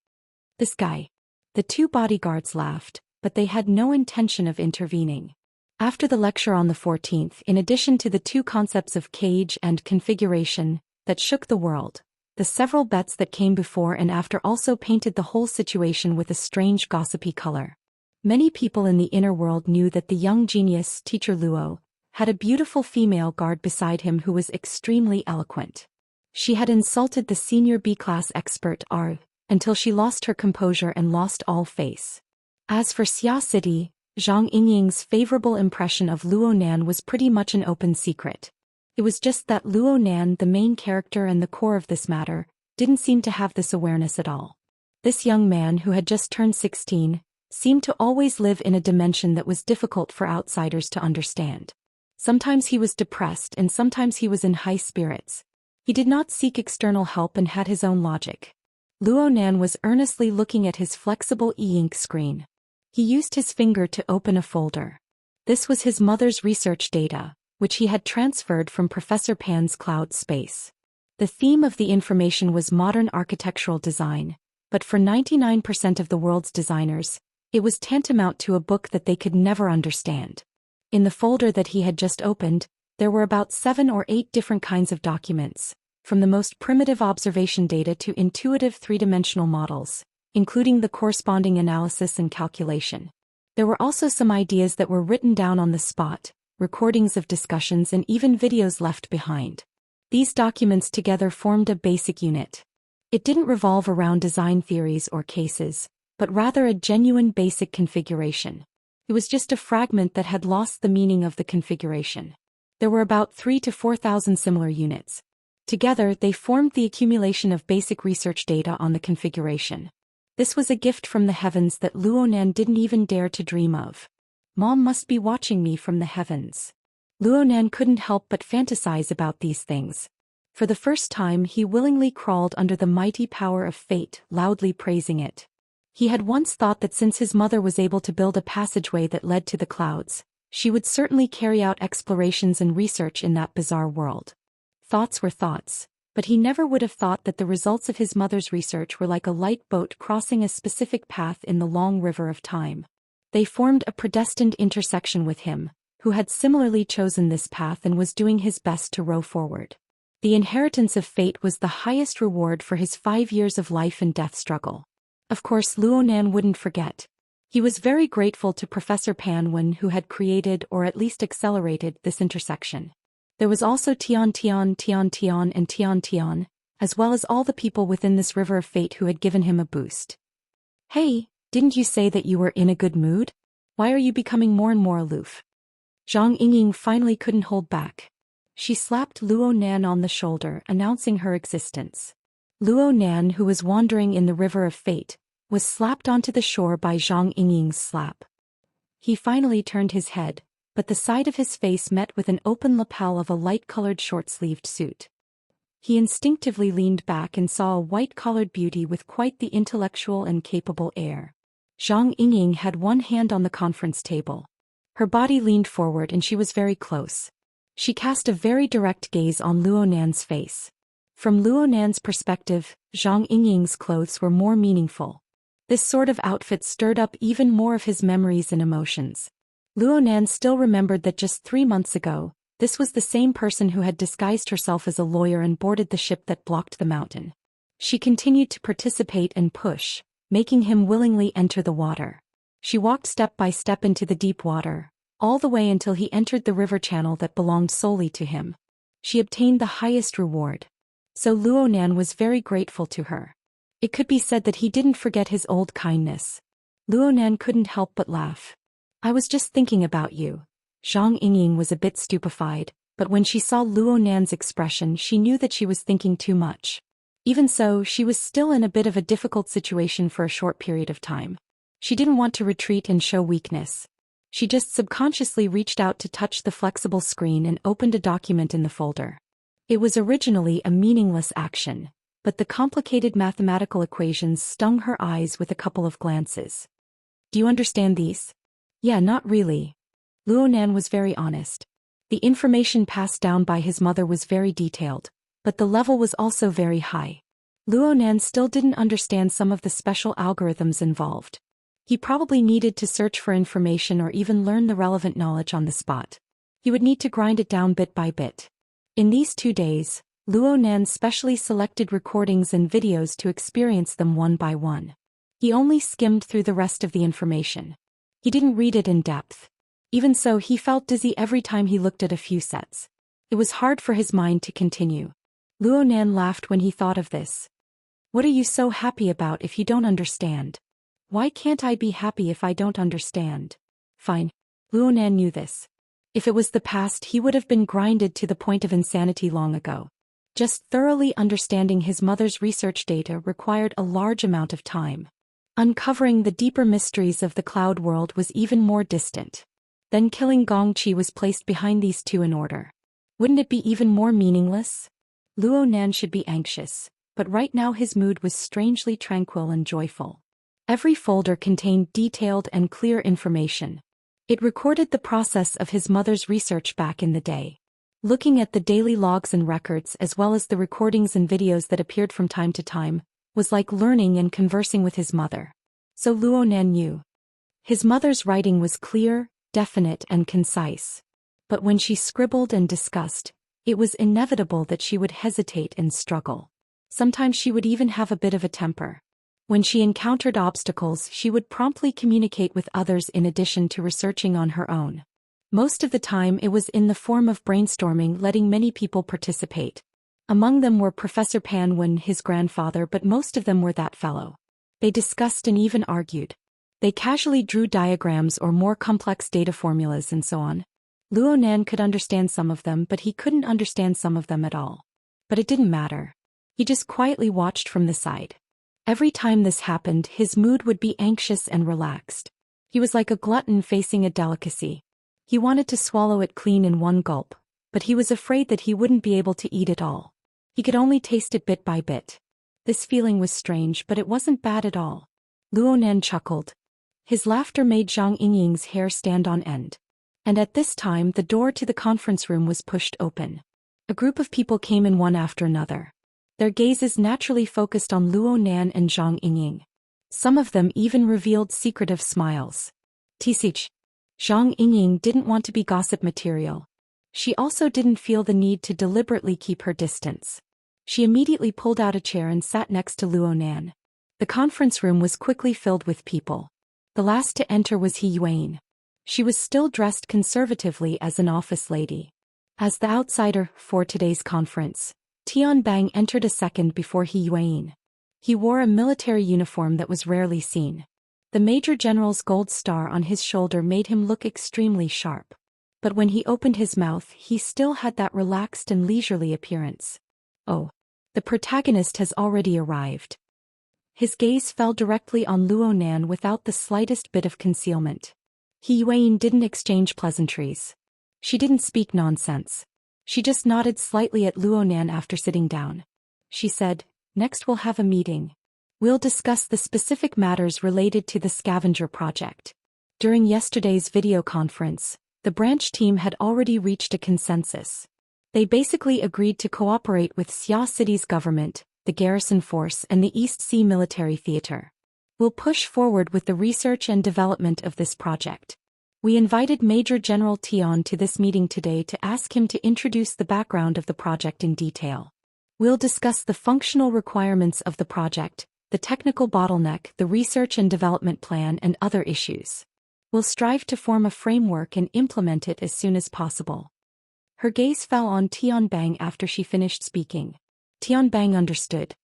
This guy. The 2 bodyguards laughed, but they had no intention of intervening. After the lecture on the 14th, in addition to the 2 concepts of cage and configuration that shook the world, the several bets that came before and after also painted the whole situation with a strange gossipy color. Many people in the inner world knew that the young genius, Teacher Luo, had a beautiful female guard beside him who was extremely eloquent. She had insulted the senior B-class expert R, until she lost her composure and lost all face. As for Xia City, Zhang Yingying's favorable impression of Luo Nan was pretty much an open secret. It was just that Luo Nan, the main character and the core of this matter, didn't seem to have this awareness at all. This young man who had just turned 16, seemed to always live in a dimension that was difficult for outsiders to understand. Sometimes he was depressed and sometimes he was in high spirits. He did not seek external help and had his own logic. Luo Nan was earnestly looking at his flexible e-ink screen. He used his finger to open a folder. This was his mother's research data, which he had transferred from Professor Pan's cloud space. The theme of the information was modern architectural design, but for 99% of the world's designers, it was tantamount to a book that they could never understand. In the folder that he had just opened, there were about 7 or 8 different kinds of documents, from the most primitive observation data to intuitive 3-dimensional models, including the corresponding analysis and calculation. There were also some ideas that were written down on the spot, recordings of discussions and even videos left behind. These documents together formed a basic unit. It didn't revolve around design theories or cases, but rather a genuine basic configuration. It was just a fragment that had lost the meaning of the configuration. There were about 3,000 to 4,000 similar units. Together, they formed the accumulation of basic research data on the configuration. This was a gift from the heavens that Luo Nan didn't even dare to dream of. Mom must be watching me from the heavens. Luo Nan couldn't help but fantasize about these things. For the first time, he willingly crawled under the mighty power of fate, loudly praising it. He had once thought that since his mother was able to build a passageway that led to the clouds, she would certainly carry out explorations and research in that bizarre world. Thoughts were thoughts, but he never would have thought that the results of his mother's research were like a light boat crossing a specific path in the long river of time. They formed a predestined intersection with him, who had similarly chosen this path and was doing his best to row forward. The inheritance of fate was the highest reward for his 5 years of life and death struggle. Of course, Luo Nan wouldn't forget. He was very grateful to Professor Pan Wen, who had created or at least accelerated this intersection. There was also Tian Tian, and Tian Tian, as well as all the people within this river of fate who had given him a boost. "Hey, didn't you say that you were in a good mood? Why are you becoming more and more aloof?" Zhang Yingying finally couldn't hold back. She slapped Luo Nan on the shoulder, announcing her existence. Luo Nan, who was wandering in the river of fate, was slapped onto the shore by Zhang Yingying's slap. He finally turned his head, but the side of his face met with an open lapel of a light-colored short-sleeved suit. He instinctively leaned back and saw a white-collared beauty with quite the intellectual and capable air. Zhang Yingying had one hand on the conference table. Her body leaned forward and she was very close. She cast a very direct gaze on Luo Nan's face. From Luo Nan's perspective, Zhang Yingying's clothes were more meaningful. This sort of outfit stirred up even more of his memories and emotions. Luo Nan still remembered that just 3 months ago, this was the same person who had disguised herself as a lawyer and boarded the ship that blocked the mountain. She continued to participate and push, making him willingly enter the water. She walked step by step into the deep water, all the way until he entered the river channel that belonged solely to him. She obtained the highest reward. So Luo Nan was very grateful to her. It could be said that he didn't forget his old kindness. Luo Nan couldn't help but laugh. "I was just thinking about you." Zhang Yingying was a bit stupefied, but when she saw Luo Nan's expression she knew that she was thinking too much. Even so, she was still in a bit of a difficult situation for a short period of time. She didn't want to retreat and show weakness. She just subconsciously reached out to touch the flexible screen and opened a document in the folder. It was originally a meaningless action, but the complicated mathematical equations stung her eyes with a couple of glances. "Do you understand these?" "Yeah, not really." Luo Nan was very honest. The information passed down by his mother was very detailed, but the level was also very high. Luo Nan still didn't understand some of the special algorithms involved. He probably needed to search for information or even learn the relevant knowledge on the spot. He would need to grind it down bit by bit. In these 2 days, Luo Nan specially selected recordings and videos to experience them one by one. He only skimmed through the rest of the information. He didn't read it in depth. Even so, he felt dizzy every time he looked at a few sets. It was hard for his mind to continue. Luo Nan laughed when he thought of this. "What are you so happy about if you don't understand?" "Why can't I be happy if I don't understand?" Fine. Luo Nan knew this. If it was the past, he would have been grinded to the point of insanity long ago. Just thoroughly understanding his mother's research data required a large amount of time. Uncovering the deeper mysteries of the cloud world was even more distant. Then killing Gongqi was placed behind these two in order. Wouldn't it be even more meaningless? Luo Nan should be anxious, but right now his mood was strangely tranquil and joyful. Every folder contained detailed and clear information. It recorded the process of his mother's research back in the day. Looking at the daily logs and records as well as the recordings and videos that appeared from time to time, was like learning and conversing with his mother. So Luo Nan knew. His mother's writing was clear, definite and concise. But when she scribbled and discussed, it was inevitable that she would hesitate and struggle. Sometimes she would even have a bit of a temper. When she encountered obstacles, she would promptly communicate with others in addition to researching on her own. Most of the time it was in the form of brainstorming, letting many people participate. Among them were Professor Pan Wen, his grandfather, but most of them were that fellow. They discussed and even argued. They casually drew diagrams or more complex data formulas and so on. Luo Nan could understand some of them, but he couldn't understand some of them at all. But it didn't matter. He just quietly watched from the side. Every time this happened, his mood would be anxious and relaxed. He was like a glutton facing a delicacy. He wanted to swallow it clean in one gulp, but he was afraid that he wouldn't be able to eat it all. He could only taste it bit by bit. This feeling was strange, but it wasn't bad at all. Luo Nan chuckled. His laughter made Zhang Yingying's hair stand on end. And at this time the door to the conference room was pushed open. A group of people came in one after another. Their gazes naturally focused on Luo Nan and Zhang Yingying. Some of them even revealed secretive smiles. Tisich. Zhang Yingying didn't want to be gossip material. She also didn't feel the need to deliberately keep her distance. She immediately pulled out a chair and sat next to Luo Nan. The conference room was quickly filled with people. The last to enter was He Yuan. She was still dressed conservatively as an office lady. As the outsider for today's conference, Tianbang entered a second before He Yuan. He wore a military uniform that was rarely seen. The Major General's gold star on his shoulder made him look extremely sharp. But when he opened his mouth, he still had that relaxed and leisurely appearance. Oh, the protagonist has already arrived. His gaze fell directly on Luonan without the slightest bit of concealment. He Yuan didn't exchange pleasantries. She didn't speak nonsense. She just nodded slightly at Luonan after sitting down. She said, "Next we'll have a meeting. We'll discuss the specific matters related to the scavenger project." During yesterday's video conference, the branch team had already reached a consensus. They basically agreed to cooperate with Xia City's government, the garrison force and the East Sea Military Theater. We'll push forward with the research and development of this project. We invited Major General Tian to this meeting today to ask him to introduce the background of the project in detail. We'll discuss the functional requirements of the project, the technical bottleneck, the research and development plan and other issues. We'll strive to form a framework and implement it as soon as possible. Her gaze fell on Tianbang after she finished speaking. Tianbang understood.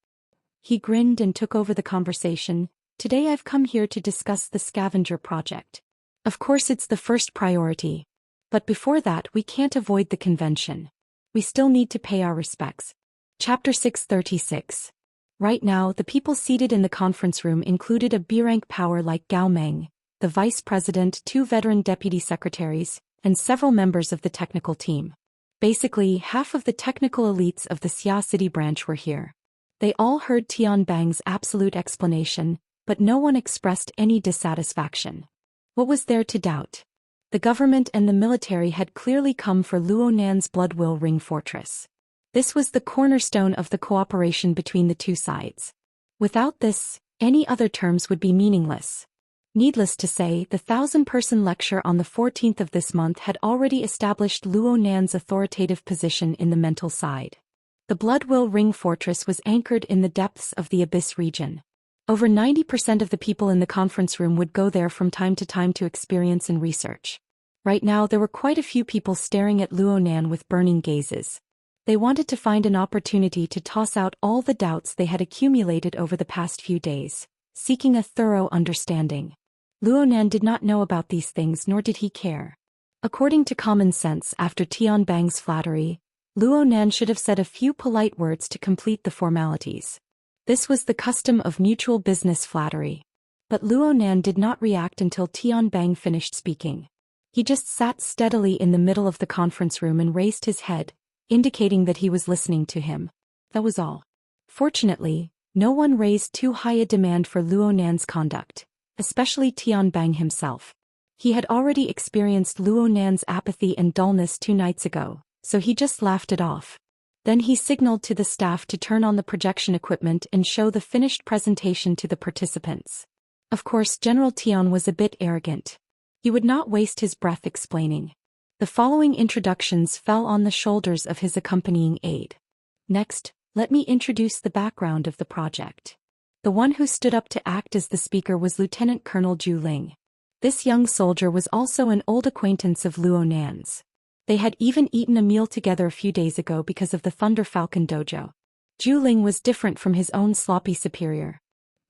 He grinned and took over the conversation. "Today I've come here to discuss the scavenger project. Of course it's the first priority. But before that we can't avoid the convention. We still need to pay our respects." Chapter 636. Right now the people seated in the conference room included a B-rank power like Gao Meng, the vice president, 2 veteran deputy secretaries, and several members of the technical team. Basically, half of the technical elites of the Xia City branch were here. They all heard Tianbang's absolute explanation, but no one expressed any dissatisfaction. What was there to doubt? The government and the military had clearly come for Luonan's Bloodwill Ring Fortress. This was the cornerstone of the cooperation between the two sides. Without this, any other terms would be meaningless. Needless to say, the 1,000-person lecture on the 14th of this month had already established Luonan's authoritative position in the mental side. The Bloodwill Ring Fortress was anchored in the depths of the Abyss region. Over 90% of the people in the conference room would go there from time to time to experience and research. Right now there were quite a few people staring at Luonan with burning gazes. They wanted to find an opportunity to toss out all the doubts they had accumulated over the past few days, seeking a thorough understanding. Luonan did not know about these things, nor did he care. According to common sense, after Tianbang's flattery, Luonan should have said a few polite words to complete the formalities. This was the custom of mutual business flattery. But Luonan did not react until Tianbang finished speaking. He just sat steadily in the middle of the conference room and raised his head, indicating that he was listening to him. That was all. Fortunately, no one raised too high a demand for Luonan's conduct, especially Tianbang himself. He had already experienced Luonan's apathy and dullness 2 nights ago, so he just laughed it off. Then he signaled to the staff to turn on the projection equipment and show the finished presentation to the participants. Of course, General Tian was a bit arrogant. He would not waste his breath explaining. The following introductions fell on the shoulders of his accompanying aide. Next, let me introduce the background of the project. The one who stood up to act as the speaker was Lieutenant Colonel Zhu Ling. This young soldier was also an old acquaintance of Luonan's. They had even eaten a meal together a few days ago because of the Thunder Falcon dojo. Zhu Ling was different from his own sloppy superior.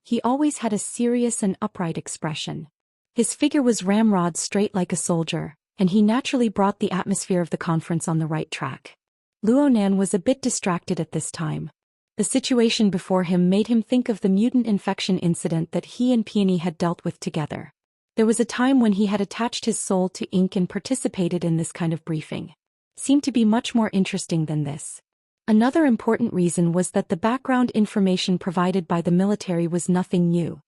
He always had a serious and upright expression. His figure was ramrod straight like a soldier, and he naturally brought the atmosphere of the conference on the right track. Luonan was a bit distracted at this time. The situation before him made him think of the mutant infection incident that he and Peony had dealt with together. There was a time when he had attached his soul to ink and participated in this kind of briefing. Seemed to be much more interesting than this. Another important reason was that the background information provided by the military was nothing new.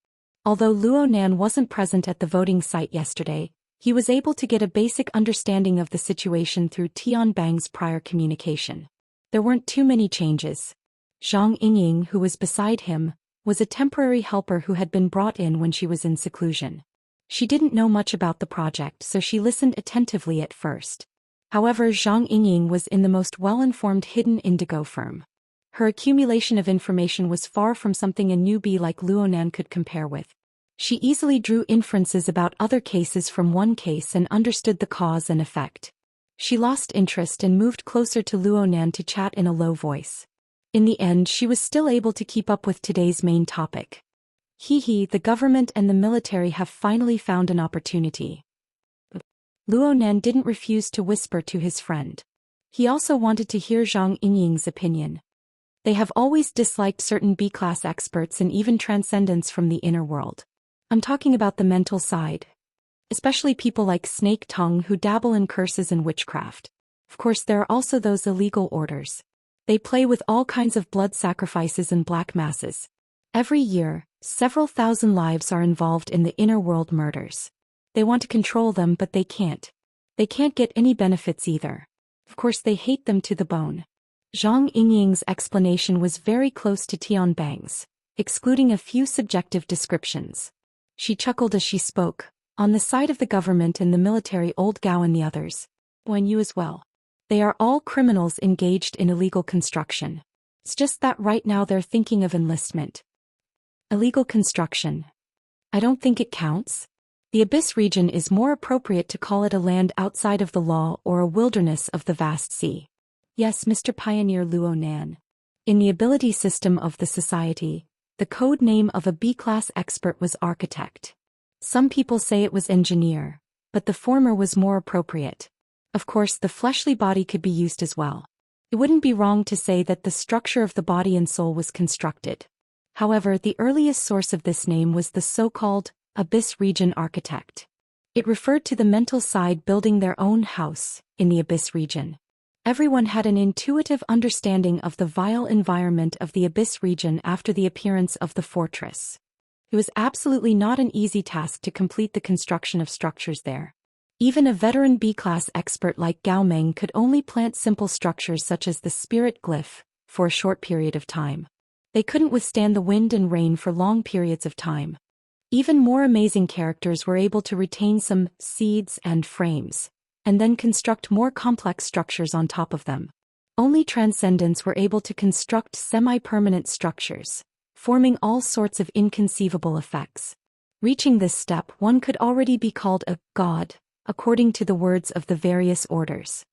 Although Luonan wasn't present at the voting site yesterday, he was able to get a basic understanding of the situation through Tianbang's prior communication. There weren't too many changes. Zhang Yingying, who was beside him, was a temporary helper who had been brought in when she was in seclusion. She didn't know much about the project, so she listened attentively at first. However, Zhang Yingying was in the most well-informed hidden indigo firm. Her accumulation of information was far from something a newbie like Luonan could compare with. She easily drew inferences about other cases from one case and understood the cause and effect. She lost interest and moved closer to Luonan to chat in a low voice. In the end, she was still able to keep up with today's main topic. The government and the military have finally found an opportunity. Luo Nan didn't refuse to whisper to his friend. He also wanted to hear Zhang Yingying's opinion. They have always disliked certain B-class experts and even transcendence from the inner world. I'm talking about the mental side. Especially people like Snake Tongue who dabble in curses and witchcraft. Of course, there are also those illegal orders. They play with all kinds of blood sacrifices and black masses. Every year, several thousand lives are involved in the inner world murders. They want to control them, but they can't. They can't get any benefits either. Of course, they hate them to the bone. Zhang Yingying's explanation was very close to Tian Bang's, excluding a few subjective descriptions. She chuckled as she spoke. On the side of the government and the military, old Gao and the others. When you as well. They are all criminals engaged in illegal construction. It's just that right now they're thinking of enlistment. Illegal construction. I don't think it counts. The Abyss region is more appropriate to call it a land outside of the law or a wilderness of the vast sea. Yes, Mr. Pioneer Luo Nan. In the ability system of the society, the code name of a B-class expert was architect. Some people say it was engineer, but the former was more appropriate. Of course, the fleshly body could be used as well. It wouldn't be wrong to say that the structure of the body and soul was constructed. However, the earliest source of this name was the so-called Abyss region architect. It referred to the mental side building their own house in the Abyss region. Everyone had an intuitive understanding of the vile environment of the Abyss region after the appearance of the fortress. It was absolutely not an easy task to complete the construction of structures there. Even a veteran B-class expert like Gao Meng could only plant simple structures such as the spirit glyph for a short period of time. They couldn't withstand the wind and rain for long periods of time. Even more amazing characters were able to retain some seeds and frames, and then construct more complex structures on top of them. Only transcendents were able to construct semi-permanent structures, forming all sorts of inconceivable effects. Reaching this step, one could already be called a god, according to the words of the various orders.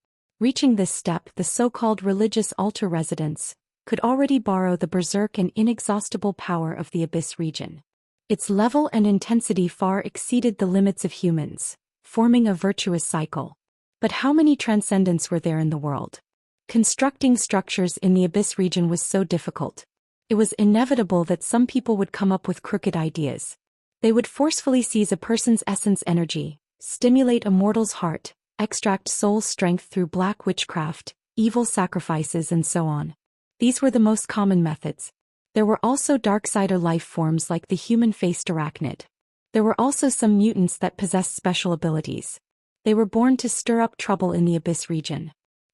Reaching this step, the so-called religious altar residents could already borrow the berserk and inexhaustible power of the Abyss region. Its level and intensity far exceeded the limits of humans, forming a virtuous cycle. But how many transcendents were there in the world? Constructing structures in the Abyss region was so difficult. It was inevitable that some people would come up with crooked ideas. They would forcefully seize a person's essence energy, stimulate a mortal's heart, extract soul strength through black witchcraft, evil sacrifices, and so on. These were the most common methods. There were also darksider life forms like the human-faced arachnid. There were also some mutants that possessed special abilities. They were born to stir up trouble in the Abyss region.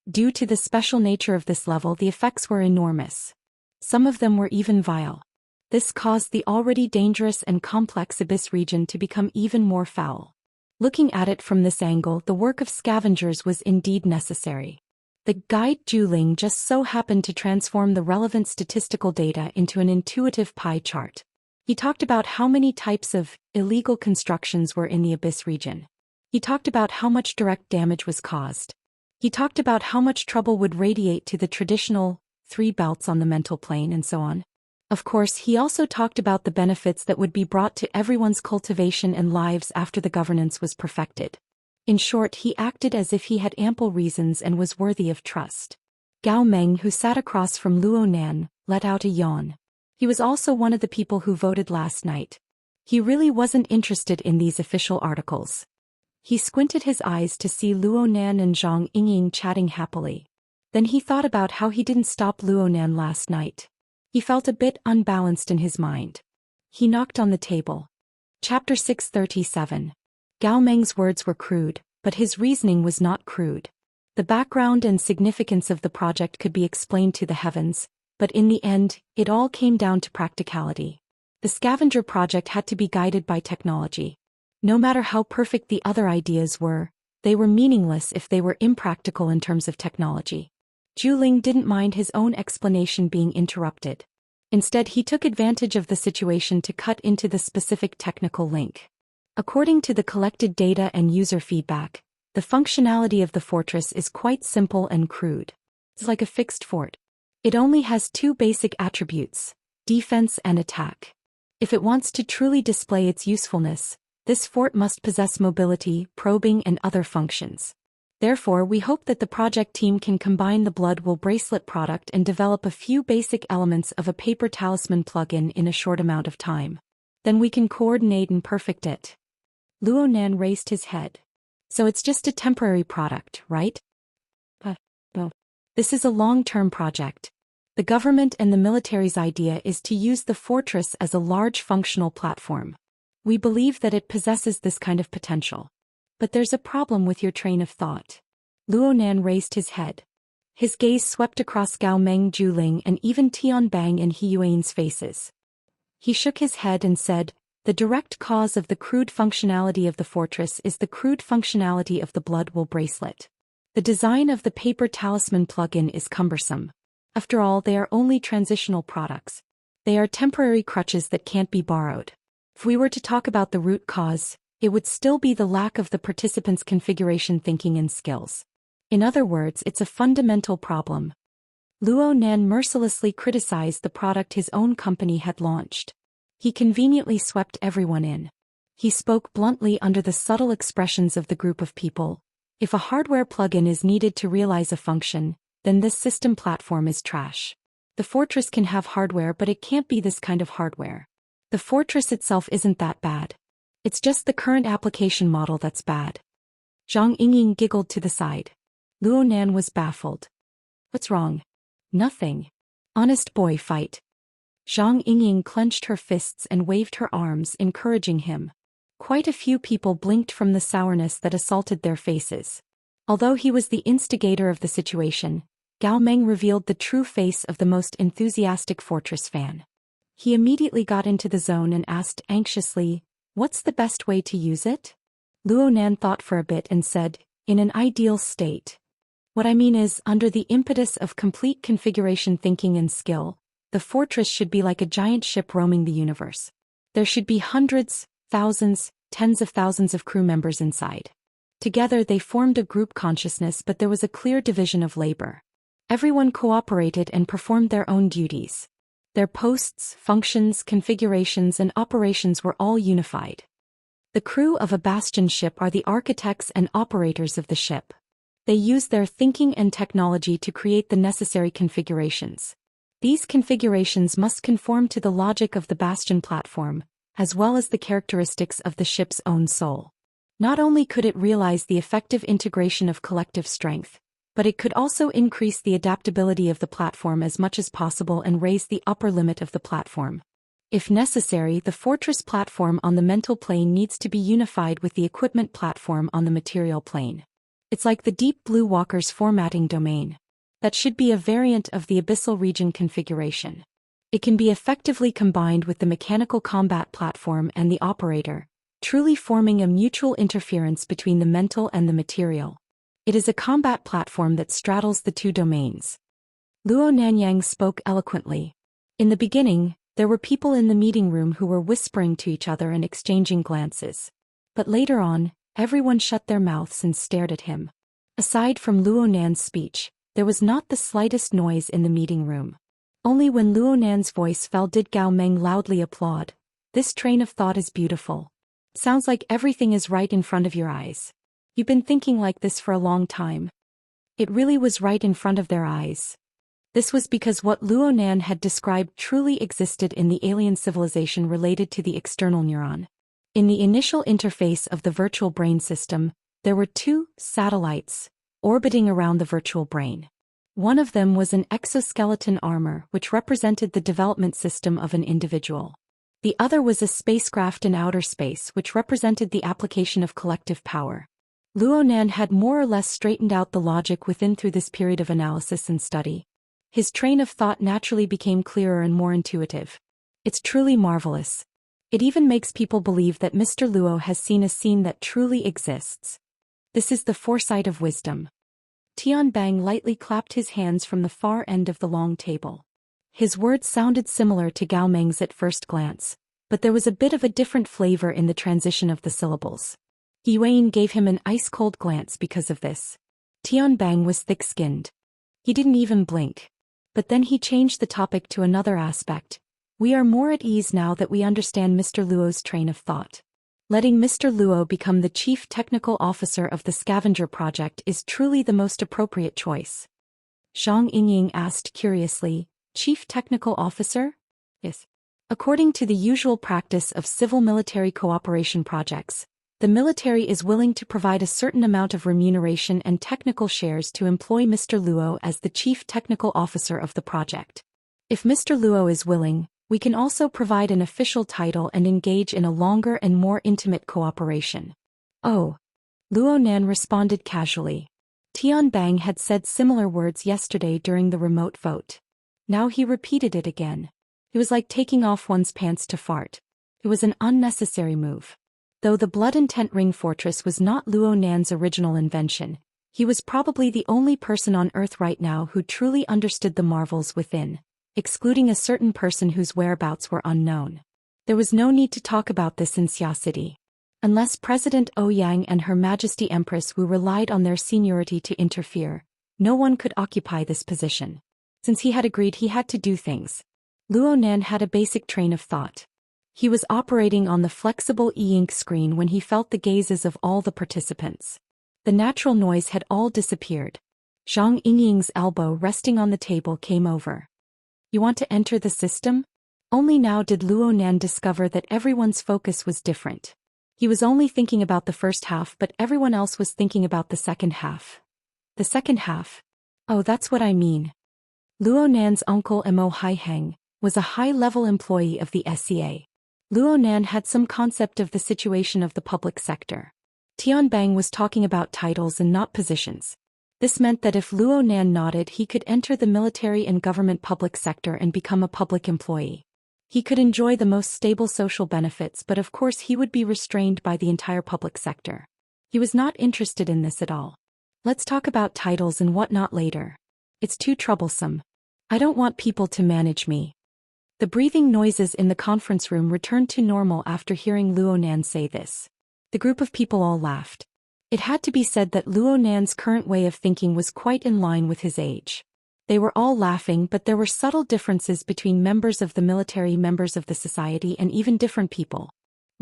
Due to the special nature of this level, the effects were enormous. Some of them were even vile. This caused the already dangerous and complex Abyss region to become even more foul. Looking at it from this angle, the work of scavengers was indeed necessary. The guide Juling just so happened to transform the relevant statistical data into an intuitive pie chart. He talked about how many types of illegal constructions were in the Abyss region. He talked about how much direct damage was caused. He talked about how much trouble would radiate to the traditional 3 belts on the mental plane and so on. Of course, he also talked about the benefits that would be brought to everyone's cultivation and lives after the governance was perfected. In short, he acted as if he had ample reasons and was worthy of trust. Gao Meng, who sat across from Luo Nan, let out a yawn. He was also one of the people who voted last night. He really wasn't interested in these official articles. He squinted his eyes to see Luo Nan and Zhang Yingying chatting happily. Then he thought about how he didn't stop Luo Nan last night. He felt a bit unbalanced in his mind. He knocked on the table. Chapter 637. Gao Meng's words were crude, but his reasoning was not crude. The background and significance of the project could be explained to the heavens, but in the end, it all came down to practicality. The scavenger project had to be guided by technology. No matter how perfect the other ideas were, they were meaningless if they were impractical in terms of technology. Juling didn't mind his own explanation being interrupted. Instead, he took advantage of the situation to cut into the specific technical link. According to the collected data and user feedback, the functionality of the fortress is quite simple and crude. It's like a fixed fort. It only has two basic attributes, defense and attack. If it wants to truly display its usefulness, this fort must possess mobility, probing and other functions. Therefore, we hope that the project team can combine the Blood Wool bracelet product and develop a few basic elements of a paper talisman plugin in a short amount of time. Then we can coordinate and perfect it. Luo Nan raised his head. So it's just a temporary product, right? No. This is a long-term project. The government and the military's idea is to use the fortress as a large functional platform. We believe that it possesses this kind of potential. But there's a problem with your train of thought. Luo Nan raised his head. His gaze swept across Gao Meng, Juling and even Tian Bang and He Yuan's faces. He shook his head and said, the direct cause of the crude functionality of the fortress is the crude functionality of the Blood Wool bracelet. The design of the paper talisman plugin is cumbersome. After all, they are only transitional products. They are temporary crutches that can't be borrowed. If we were to talk about the root cause, it would still be the lack of the participants' configuration thinking and skills. In other words, it's a fundamental problem. Luo Nan mercilessly criticized the product his own company had launched. He conveniently swept everyone in. He spoke bluntly under the subtle expressions of the group of people. If a hardware plugin is needed to realize a function, then this system platform is trash. The fortress can have hardware, but it can't be this kind of hardware. The fortress itself isn't that bad. It's just the current application model that's bad. Zhang Yingying giggled to the side. Luo Nan was baffled. What's wrong? Nothing. Honest boy, fight. Zhang Yingying clenched her fists and waved her arms, encouraging him. Quite a few people blinked from the sourness that assaulted their faces. Although he was the instigator of the situation, Gao Meng revealed the true face of the most enthusiastic fortress fan. He immediately got into the zone and asked anxiously, what's the best way to use it? Luo Nan thought for a bit and said, in an ideal state. What I mean is, under the impetus of complete configuration thinking and skill, the fortress should be like a giant ship roaming the universe. There should be hundreds, thousands, tens of thousands of crew members inside. Together they formed a group consciousness, but there was a clear division of labor. Everyone cooperated and performed their own duties. Their posts, functions, configurations and operations were all unified. The crew of a bastion ship are the architects and operators of the ship. They use their thinking and technology to create the necessary configurations. These configurations must conform to the logic of the bastion platform, as well as the characteristics of the ship's own soul. Not only could it realize the effective integration of collective strength, but it could also increase the adaptability of the platform as much as possible and raise the upper limit of the platform. If necessary, the fortress platform on the mental plane needs to be unified with the equipment platform on the material plane. It's like the Deep Blue Walker's formatting domain. That should be a variant of the abyssal region configuration. It can be effectively combined with the mechanical combat platform and the operator, truly forming a mutual interference between the mental and the material. It is a combat platform that straddles the two domains. Luo Nanyang spoke eloquently. In the beginning, there were people in the meeting room who were whispering to each other and exchanging glances. But later on, everyone shut their mouths and stared at him. Aside from Luo Nan's speech, there was not the slightest noise in the meeting room. Only when Luo Nan's voice fell did Gao Meng loudly applaud. This train of thought is beautiful. Sounds like everything is right in front of your eyes. You've been thinking like this for a long time. It really was right in front of their eyes. This was because what Luo Nan had described truly existed in the alien civilization related to the external neuron. In the initial interface of the virtual brain system, there were two satellites orbiting around the virtual brain. One of them was an exoskeleton armor, which represented the development system of an individual. The other was a spacecraft in outer space, which represented the application of collective power. Luo Nan had more or less straightened out the logic within through this period of analysis and study. His train of thought naturally became clearer and more intuitive. It's truly marvelous. It even makes people believe that Mr. Luo has seen a scene that truly exists. This is the foresight of wisdom. Tian Bang lightly clapped his hands from the far end of the long table. His words sounded similar to Gao Meng's at first glance, but there was a bit of a different flavor in the transition of the syllables. Yuan gave him an ice-cold glance because of this. Tian Bang was thick-skinned. He didn't even blink. But then he changed the topic to another aspect. We are more at ease now that we understand Mr. Luo's train of thought. Letting Mr. Luo become the chief technical officer of the scavenger project is truly the most appropriate choice. Zhang Yingying asked curiously, Chief Technical Officer? Yes. According to the usual practice of civil-military cooperation projects, the military is willing to provide a certain amount of remuneration and technical shares to employ Mr. Luo as the chief technical officer of the project. If Mr. Luo is willing, we can also provide an official title and engage in a longer and more intimate cooperation. Oh. Luo Nan responded casually. Tian Bang had said similar words yesterday during the remote vote. Now he repeated it again. It was like taking off one's pants to fart. It was an unnecessary move. Though the Blood Intent Ring Fortress was not Luo Nan's original invention, he was probably the only person on Earth right now who truly understood the marvels within, excluding a certain person whose whereabouts were unknown. There was no need to talk about this in Xia City. Unless President Ouyang and Her Majesty Empress Wu relied on their seniority to interfere, no one could occupy this position. Since he had agreed he had to do things, Luo Nan had a basic train of thought. He was operating on the flexible e-ink screen when he felt the gazes of all the participants. The natural noise had all disappeared. Zhang Yingying's elbow resting on the table came over. You want to enter the system? Only now did Luo Nan discover that everyone's focus was different. He was only thinking about the first half, but everyone else was thinking about the second half. The second half? Oh, that's what I mean. Luo Nan's uncle Mo Haiheng was a high-level employee of the SCA. Luo Nan had some concept of the situation of the public sector. Tian Bang was talking about titles and not positions. This meant that if Luo Nan nodded, he could enter the military and government public sector and become a public employee. He could enjoy the most stable social benefits, but of course he would be restrained by the entire public sector. He was not interested in this at all. Let's talk about titles and whatnot later. It's too troublesome. I don't want people to manage me. The breathing noises in the conference room returned to normal after hearing Luo Nan say this. The group of people all laughed. It had to be said that Luo Nan's current way of thinking was quite in line with his age. They were all laughing, but there were subtle differences between members of the military, members of the society, and even different people.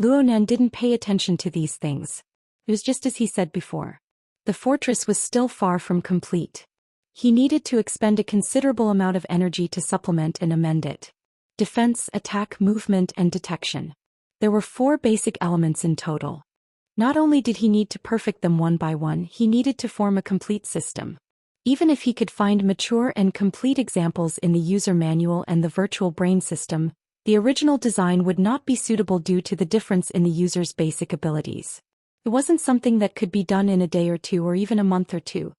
Luo Nan didn't pay attention to these things. It was just as he said before. The fortress was still far from complete. He needed to expend a considerable amount of energy to supplement and amend it. Defense, attack, movement, and detection. There were 4 basic elements in total. Not only did he need to perfect them one by one, he needed to form a complete system. Even if he could find mature and complete examples in the user manual and the virtual brain system, the original design would not be suitable due to the difference in the user's basic abilities. It wasn't something that could be done in a day or two or even a month or two.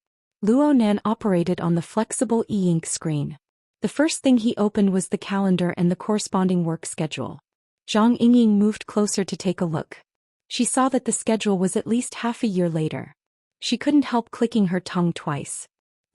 Luo Nan operated on the flexible e-ink screen. The first thing he opened was the calendar and the corresponding work schedule. Zhang Yingying moved closer to take a look. She saw that the schedule was at least half a year later. She couldn't help clicking her tongue twice.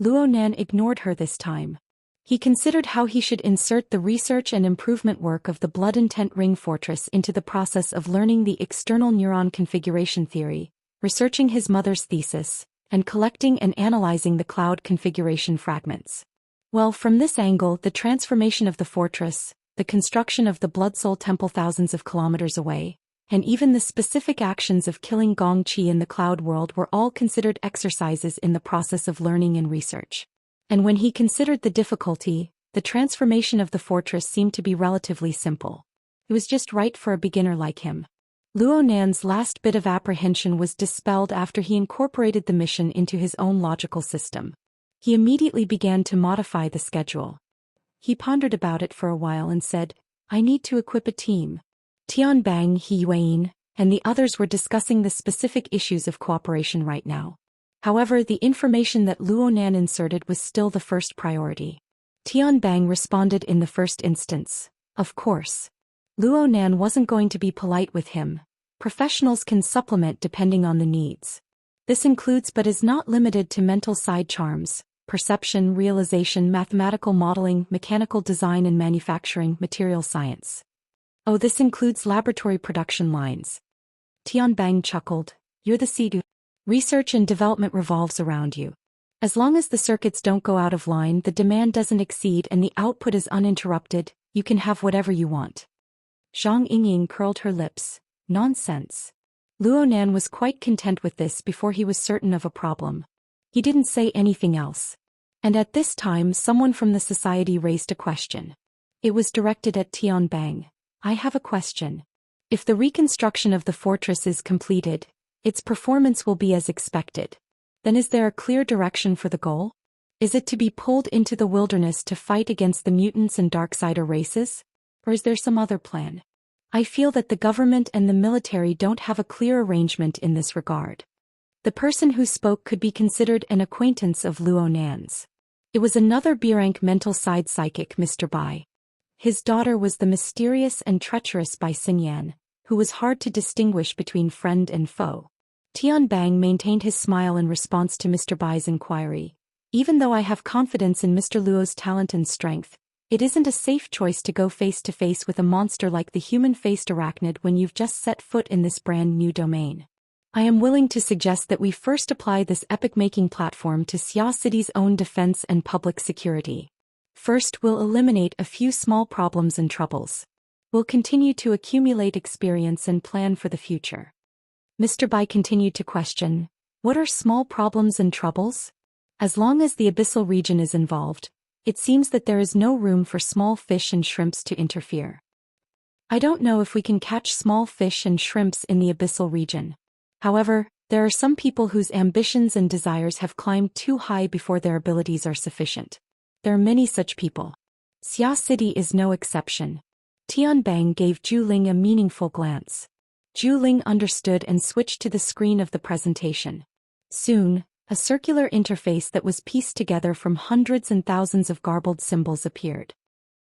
Luo Nan ignored her this time. He considered how he should insert the research and improvement work of the Blood Intent Ring Fortress into the process of learning the external neuron configuration theory, researching his mother's thesis, and collecting and analyzing the cloud configuration fragments. Well, from this angle, the transformation of the fortress, the construction of the Blood Soul Temple thousands of kilometers away, and even the specific actions of killing Gong Qi in the cloud world were all considered exercises in the process of learning and research. And when he considered the difficulty, the transformation of the fortress seemed to be relatively simple. It was just right for a beginner like him. Luo Nan's last bit of apprehension was dispelled after he incorporated the mission into his own logical system. He immediately began to modify the schedule. He pondered about it for a while and said, I need to equip a team. Tian Bang, He Yuan, and the others were discussing the specific issues of cooperation right now. However, the information that Luo Nan inserted was still the first priority. Tian Bang responded in the first instance, of course. Luo Nan wasn't going to be polite with him. Professionals can supplement depending on the needs. This includes but is not limited to mental side charms, perception, realization, mathematical modeling, mechanical design and manufacturing, material science. Oh, this includes laboratory production lines. Tian Bang chuckled. You're the seed. Research and development revolves around you. As long as the circuits don't go out of line, the demand doesn't exceed and the output is uninterrupted, you can have whatever you want. Zhang Yingying curled her lips. Nonsense. Luonan was quite content with this before he was certain of a problem. He didn't say anything else. And at this time someone from the society raised a question. It was directed at Tianbang. I have a question. If the reconstruction of the fortress is completed, its performance will be as expected. Then is there a clear direction for the goal? Is it to be pulled into the wilderness to fight against the mutants and Darksider races? Or is there some other plan? I feel that the government and the military don't have a clear arrangement in this regard. The person who spoke could be considered an acquaintance of Luonan's. It was another B-rank mental side psychic, Mr. Bai. His daughter was the mysterious and treacherous Bai Xinyan, who was hard to distinguish between friend and foe. Tianbang maintained his smile in response to Mr. Bai's inquiry. Even though I have confidence in Mr. Luo's talent and strength, it isn't a safe choice to go face-to-face with a monster like the human-faced arachnid when you've just set foot in this brand-new domain. I am willing to suggest that we first apply this epic-making platform to Xia City's own defense and public security. First, we'll eliminate a few small problems and troubles. We'll continue to accumulate experience and plan for the future. Mr. Bai continued to question, what are small problems and troubles? As long as the abyssal region is involved, it seems that there is no room for small fish and shrimps to interfere. I don't know if we can catch small fish and shrimps in the abyssal region. However, there are some people whose ambitions and desires have climbed too high before their abilities are sufficient. There are many such people. Xia City is no exception. Tianbang gave Zhu Ling a meaningful glance. Zhu Ling understood and switched to the screen of the presentation. Soon, a circular interface that was pieced together from hundreds and thousands of garbled symbols appeared.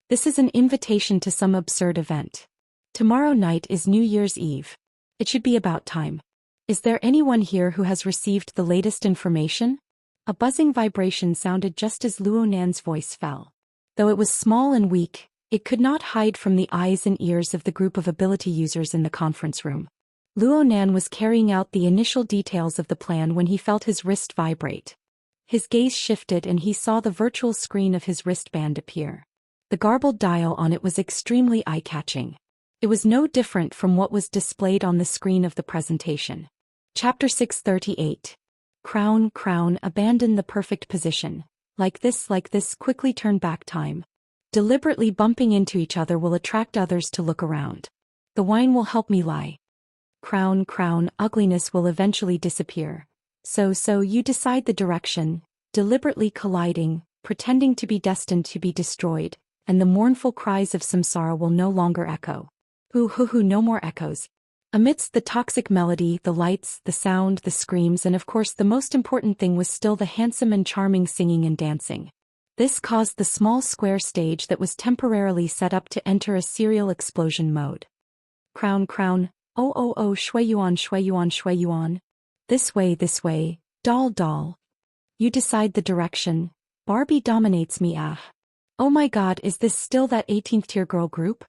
This is an invitation to some absurd event. Tomorrow night is New Year's Eve. It should be about time. Is there anyone here who has received the latest information? A buzzing vibration sounded just as Luonan's voice fell. Though it was small and weak, it could not hide from the eyes and ears of the group of ability users in the conference room. Luonan was carrying out the initial details of the plan when he felt his wrist vibrate. His gaze shifted and he saw the virtual screen of his wristband appear. The garbled dial on it was extremely eye-catching. It was no different from what was displayed on the screen of the presentation. Chapter 638. Crown, abandon the perfect position. Like this, quickly turn back time. Deliberately bumping into each other will attract others to look around. The wine will help me lie. Crown, ugliness will eventually disappear. So you decide the direction, deliberately colliding, pretending to be destined to be destroyed, and the mournful cries of samsara will no longer echo. No more echoes. Amidst the toxic melody, the lights, the sound, the screams, and of course the most important thing was still the handsome and charming singing and dancing. This caused the small square stage that was temporarily set up to enter a serial explosion mode. Crown, shui yuan. This way, doll. You decide the direction. Barbie dominates me, ah. Oh my god, is this still that 18th tier girl group?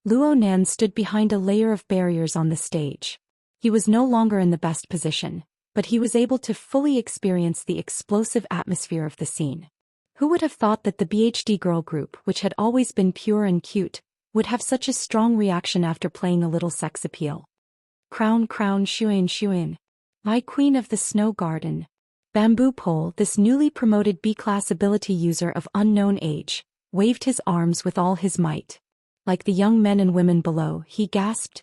Luonan stood behind a layer of barriers on the stage. He was no longer in the best position, but he was able to fully experience the explosive atmosphere of the scene. Who would have thought that the BHD girl group, which had always been pure and cute, would have such a strong reaction after playing a little sex appeal? Crown, Xuan. My queen of the snow garden. Bamboo Pole, this newly promoted B-class ability user of unknown age, waved his arms with all his might. Like the young men and women below, he gasped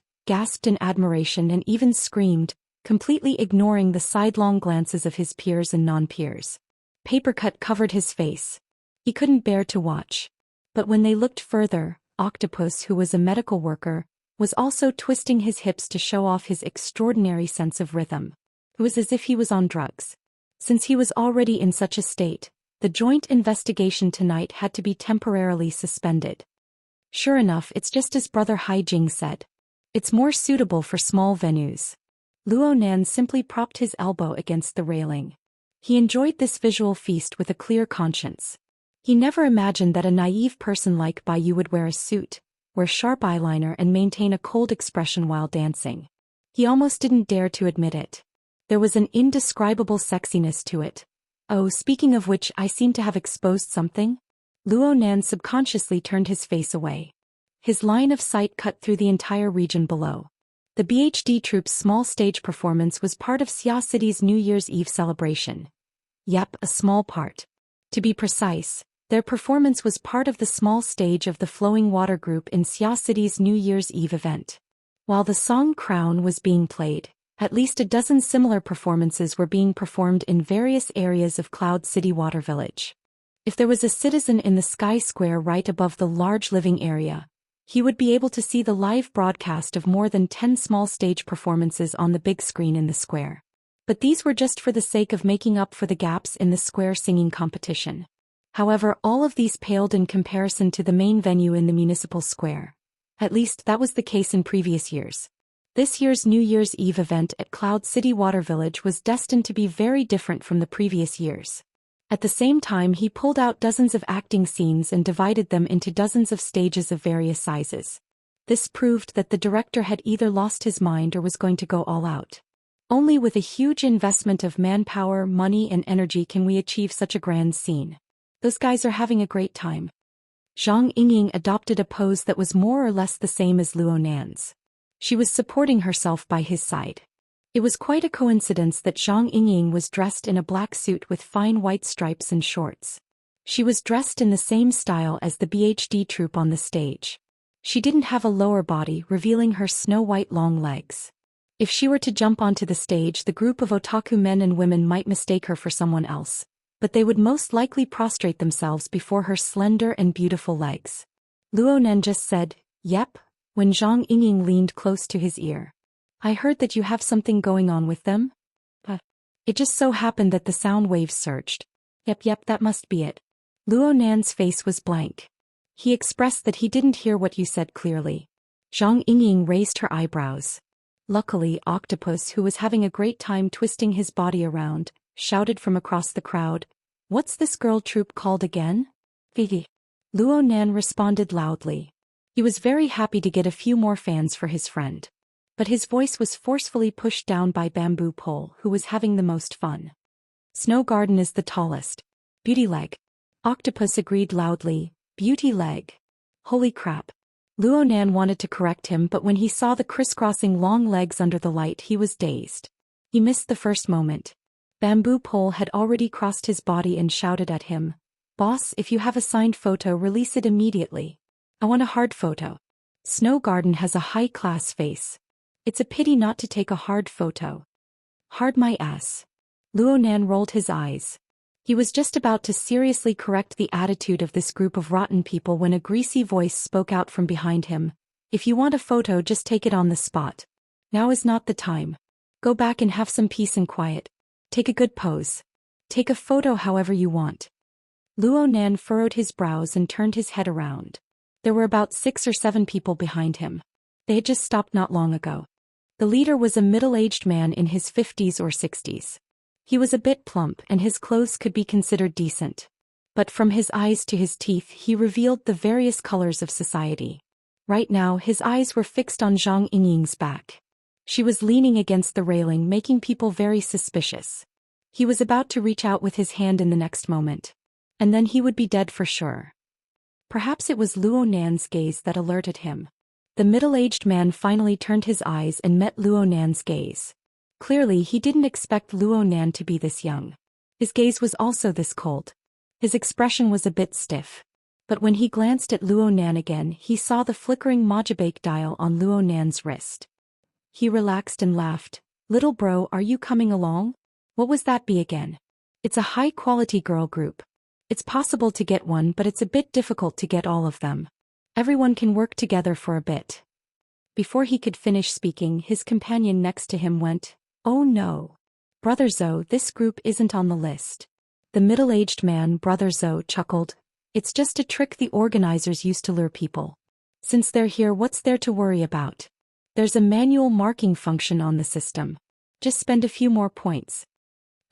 in admiration and even screamed, completely ignoring the sidelong glances of his peers and non-peers. Papercut covered his face. He couldn't bear to watch. But when they looked further, Octopus, who was a medical worker, was also twisting his hips to show off his extraordinary sense of rhythm. It was as if he was on drugs. Since he was already in such a state, the joint investigation tonight had to be temporarily suspended. Sure enough, it's just as Brother Haijing said. It's more suitable for small venues. Luonan simply propped his elbow against the railing. He enjoyed this visual feast with a clear conscience. He never imagined that a naive person like Bai Yu would wear a suit, wear sharp eyeliner and maintain a cold expression while dancing. He almost didn't dare to admit it. There was an indescribable sexiness to it. Oh, speaking of which, I seem to have exposed something? Luo Nan subconsciously turned his face away. His line of sight cut through the entire region below. The BHD troupe's small stage performance was part of Xia City's New Year's Eve celebration. Yep, a small part. To be precise, their performance was part of the small stage of the Flowing Water Group in Xia City's New Year's Eve event. While the song Crown was being played, at least a dozen similar performances were being performed in various areas of Cloud City Water Village. If there was a citizen in the Sky Square right above the large living area, he would be able to see the live broadcast of more than 10 small stage performances on the big screen in the square. But these were just for the sake of making up for the gaps in the square singing competition. However, all of these paled in comparison to the main venue in the municipal square. At least that was the case in previous years. This year's New Year's Eve event at Cloud City Water Village was destined to be very different from the previous years. At the same time, he pulled out dozens of acting scenes and divided them into dozens of stages of various sizes. This proved that the director had either lost his mind or was going to go all out. Only with a huge investment of manpower, money and energy can we achieve such a grand scene. Those guys are having a great time. Zhang Yingying adopted a pose that was more or less the same as Luo Nan's. She was supporting herself by his side. It was quite a coincidence that Zhang Yingying was dressed in a black suit with fine white stripes and shorts. She was dressed in the same style as the BHD troupe on the stage. She didn't have a lower body, revealing her snow-white long legs. If she were to jump onto the stage, the group of otaku men and women might mistake her for someone else, but they would most likely prostrate themselves before her slender and beautiful legs. Luo Nan just said, "Yep," when Zhang Yingying leaned close to his ear. "I heard that you have something going on with them?" It just so happened that the sound waves surged. Yep, that must be it." Luo Nan's face was blank. He expressed that he didn't hear what you said clearly. Zhang Yingying raised her eyebrows. Luckily, Octopus, who was having a great time twisting his body around, shouted from across the crowd, "What's this girl troupe called again?" "Vivi." Luo Nan responded loudly. He was very happy to get a few more fans for his friend. But his voice was forcefully pushed down by Bamboo Pole, who was having the most fun. "Snow Garden is the tallest. Beauty Leg." Octopus agreed loudly, "Beauty Leg." Holy crap. Luo Nan wanted to correct him, but when he saw the crisscrossing long legs under the light, he was dazed. He missed the first moment. Bamboo Pole had already crossed his body and shouted at him, "Boss, if you have a signed photo, release it immediately. I want a hard photo." Snow Garden has a high-class face. It's a pity not to take a hard photo. "Hard my ass." Luo Nan rolled his eyes. He was just about to seriously correct the attitude of this group of rotten people when a greasy voice spoke out from behind him. "If you want a photo, just take it on the spot. Now is not the time. Go back and have some peace and quiet. Take a good pose. Take a photo however you want." Luo Nan furrowed his brows and turned his head around. There were about 6 or 7 people behind him. They had just stopped not long ago. The leader was a middle-aged man in his 50s or 60s. He was a bit plump and his clothes could be considered decent. But from his eyes to his teeth he revealed the various colors of society. Right now his eyes were fixed on Zhang Yingying's back. She was leaning against the railing, making people very suspicious. He was about to reach out with his hand in the next moment. And then he would be dead for sure. Perhaps it was Luo Nan's gaze that alerted him. The middle-aged man finally turned his eyes and met Luo Nan's gaze. Clearly he didn't expect Luo Nan to be this young. His gaze was also this cold. His expression was a bit stiff. But when he glanced at Luo Nan again, he saw the flickering Mojibake dial on Luo Nan's wrist. He relaxed and laughed. "Little bro, are you coming along? What was that be again?" "It's a high-quality girl group. It's possible to get one, but it's a bit difficult to get all of them. Everyone can work together for a bit." Before he could finish speaking, his companion next to him went, "Oh no. Brother Zhou, this group isn't on the list." The middle-aged man, Brother Zhou, chuckled. "It's just a trick the organizers use to lure people. Since they're here, what's there to worry about? There's a manual marking function on the system. Just spend a few more points."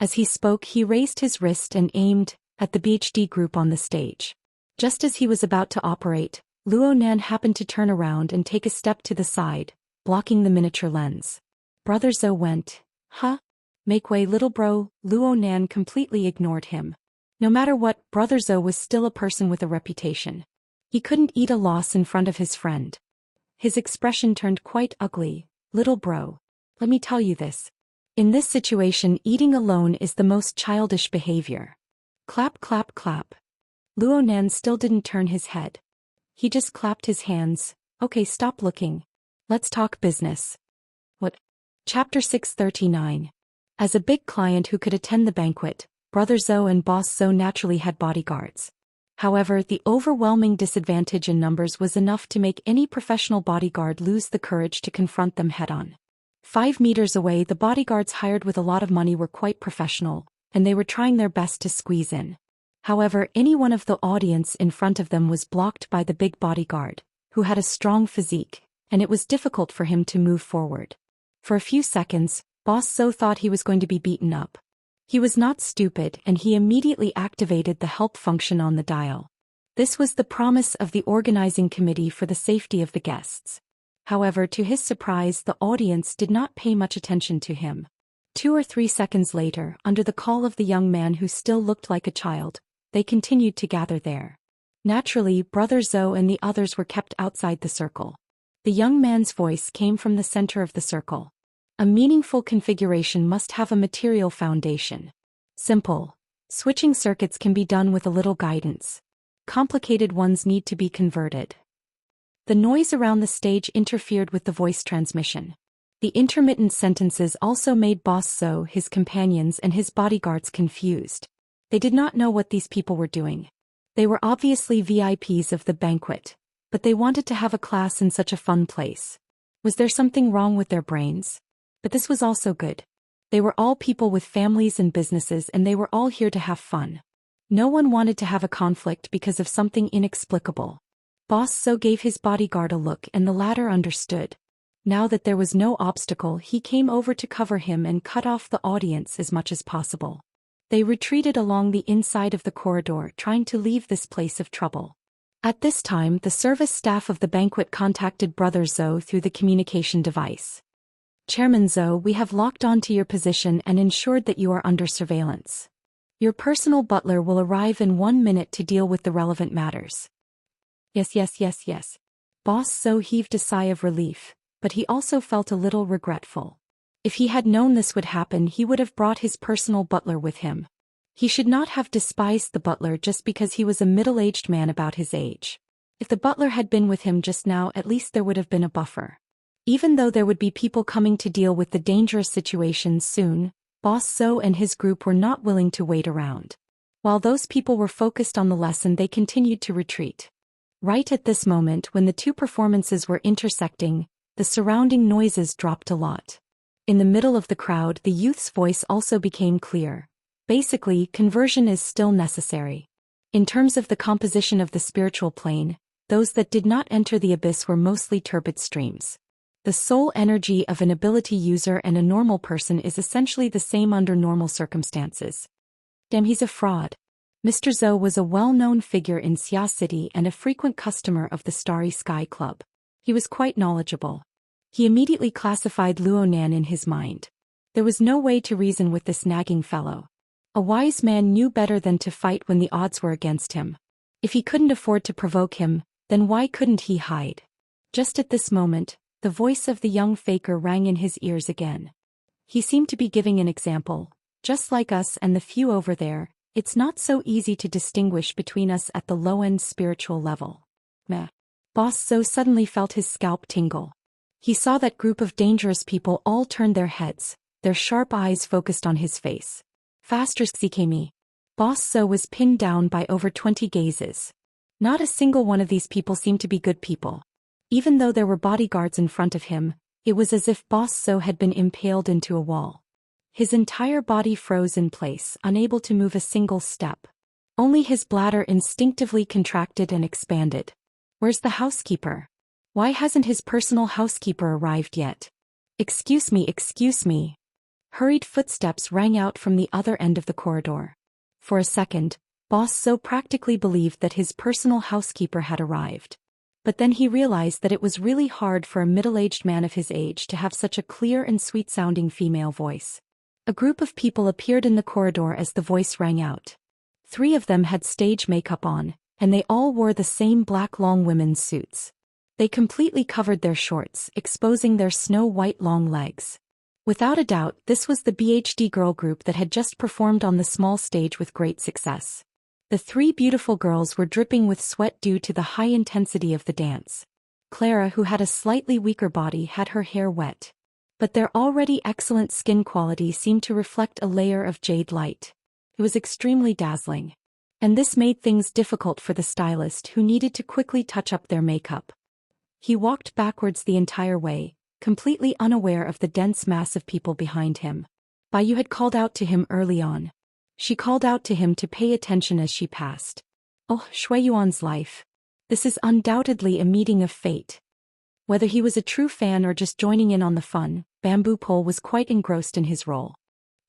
As he spoke, he raised his wrist and aimed at the BHD group on the stage. Just as he was about to operate, Luo Nan happened to turn around and take a step to the side, blocking the miniature lens. Brother Zhou went, "Huh?" Make way, little bro. Luo Nan completely ignored him. No matter what, Brother Zhou was still a person with a reputation. He couldn't eat a loss in front of his friend. His expression turned quite ugly. Little bro. Let me tell you this. In this situation, eating alone is the most childish behavior. Clap, clap, clap. Luo Nan still didn't turn his head. He just clapped his hands. Okay, stop looking. Let's talk business. What? Chapter 639. As a big client who could attend the banquet, Brother Zhou and Boss Zhou naturally had bodyguards. However, the overwhelming disadvantage in numbers was enough to make any professional bodyguard lose the courage to confront them head-on. 5 meters away, the bodyguards hired with a lot of money were quite professional, and they were trying their best to squeeze in. However, any one of the audience in front of them was blocked by the big bodyguard, who had a strong physique, and it was difficult for him to move forward. For a few seconds, Boss Zhou thought he was going to be beaten up. He was not stupid, and he immediately activated the help function on the dial. This was the promise of the organizing committee for the safety of the guests. However, to his surprise, the audience did not pay much attention to him. 2 or 3 seconds later, under the call of the young man who still looked like a child, they continued to gather there. Naturally, Brother Zhou and the others were kept outside the circle. The young man's voice came from the center of the circle. A meaningful configuration must have a material foundation. Simple. Switching circuits can be done with a little guidance. Complicated ones need to be converted. The noise around the stage interfered with the voice transmission. The intermittent sentences also made Boss Zhou, his companions, and his bodyguards confused. They did not know what these people were doing. They were obviously VIPs of the banquet, but they wanted to have a class in such a fun place. Was there something wrong with their brains? But this was also good. They were all people with families and businesses, and they were all here to have fun. No one wanted to have a conflict because of something inexplicable. Boss Zhou gave his bodyguard a look, and the latter understood. Now that there was no obstacle, he came over to cover him and cut off the audience as much as possible. They retreated along the inside of the corridor, trying to leave this place of trouble. At this time, the service staff of the banquet contacted Brother Zhou through the communication device. Chairman Zhou, we have locked onto your position and ensured that you are under surveillance. Your personal butler will arrive in 1 minute to deal with the relevant matters. Yes. Boss Zhou heaved a sigh of relief, but he also felt a little regretful. If he had known this would happen, he would have brought his personal butler with him. He should not have despised the butler just because he was a middle-aged man about his age. If the butler had been with him just now, at least there would have been a buffer. Even though there would be people coming to deal with the dangerous situations soon, Boss Zhou and his group were not willing to wait around. While those people were focused on the lesson, they continued to retreat. Right at this moment, when the two performances were intersecting, the surrounding noises dropped a lot. In the middle of the crowd, the youth's voice also became clear. Basically, conversion is still necessary. In terms of the composition of the spiritual plane, those that did not enter the abyss were mostly turbid streams. The soul energy of an ability user and a normal person is essentially the same under normal circumstances. Damn, he's a fraud. Mr. Zhou was a well-known figure in Xia City and a frequent customer of the Starry Sky Club. He was quite knowledgeable. He immediately classified Luo Nan in his mind. There was no way to reason with this nagging fellow. A wise man knew better than to fight when the odds were against him. If he couldn't afford to provoke him, then why couldn't he hide? Just at this moment, the voice of the young faker rang in his ears again. He seemed to be giving an example. Just like us and the few over there, it's not so easy to distinguish between us at the low-end spiritual level. Meh. Boss Zhou suddenly felt his scalp tingle. He saw that group of dangerous people all turn their heads, their sharp eyes focused on his face. Faster, Xikemi. Boss Zhou was pinned down by over 20 gazes. Not a single one of these people seemed to be good people. Even though there were bodyguards in front of him, it was as if Boss Zhou had been impaled into a wall. His entire body froze in place, unable to move a single step. Only his bladder instinctively contracted and expanded. Where's the housekeeper? Why hasn't his personal housekeeper arrived yet? Excuse me. Hurried footsteps rang out from the other end of the corridor. For a second, Boss Zhou practically believed that his personal housekeeper had arrived. But then he realized that it was really hard for a middle-aged man of his age to have such a clear and sweet-sounding female voice. A group of people appeared in the corridor as the voice rang out. 3 of them had stage makeup on, and they all wore the same black long women's suits. They completely covered their shorts, exposing their snow-white long legs. Without a doubt, this was the BHD girl group that had just performed on the small stage with great success. The 3 beautiful girls were dripping with sweat due to the high intensity of the dance. Clara, who had a slightly weaker body, had her hair wet. But their already excellent skin quality seemed to reflect a layer of jade light. It was extremely dazzling. And this made things difficult for the stylist, who needed to quickly touch up their makeup. He walked backwards the entire way, completely unaware of the dense mass of people behind him. Baiyu had called out to him early on. She called out to him to pay attention as she passed. Oh, Shuiyuan's life. This is undoubtedly a meeting of fate. Whether he was a true fan or just joining in on the fun, Bamboo Pole was quite engrossed in his role.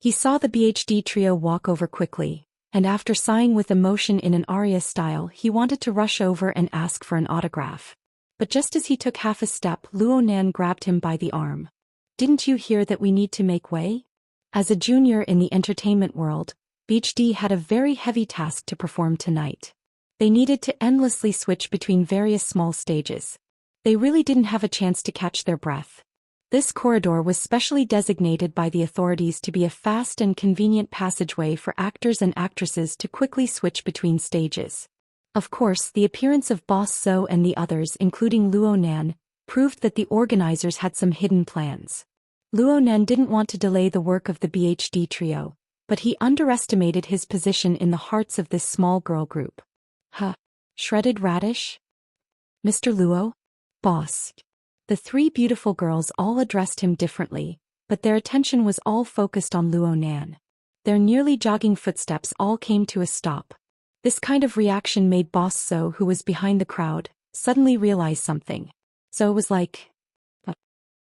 He saw the BHD trio walk over quickly, and after sighing with emotion in an aria style, he wanted to rush over and ask for an autograph. But just as he took half a step, Luo Nan grabbed him by the arm. Didn't you hear that we need to make way? As a junior in the entertainment world, BHD had a very heavy task to perform tonight. They needed to endlessly switch between various small stages. They really didn't have a chance to catch their breath. This corridor was specially designated by the authorities to be a fast and convenient passageway for actors and actresses to quickly switch between stages. Of course, the appearance of Boss Zhou and the others, including Luo Nan, proved that the organizers had some hidden plans. Luo Nan didn't want to delay the work of the BHD trio, but he underestimated his position in the hearts of this small girl group. Huh. Shredded radish? Mr. Luo? Boss. The 3 beautiful girls all addressed him differently, but their attention was all focused on Luo Nan. Their nearly jogging footsteps all came to a stop. This kind of reaction made Boss Zhou, who was behind the crowd, suddenly realize something. So it was like,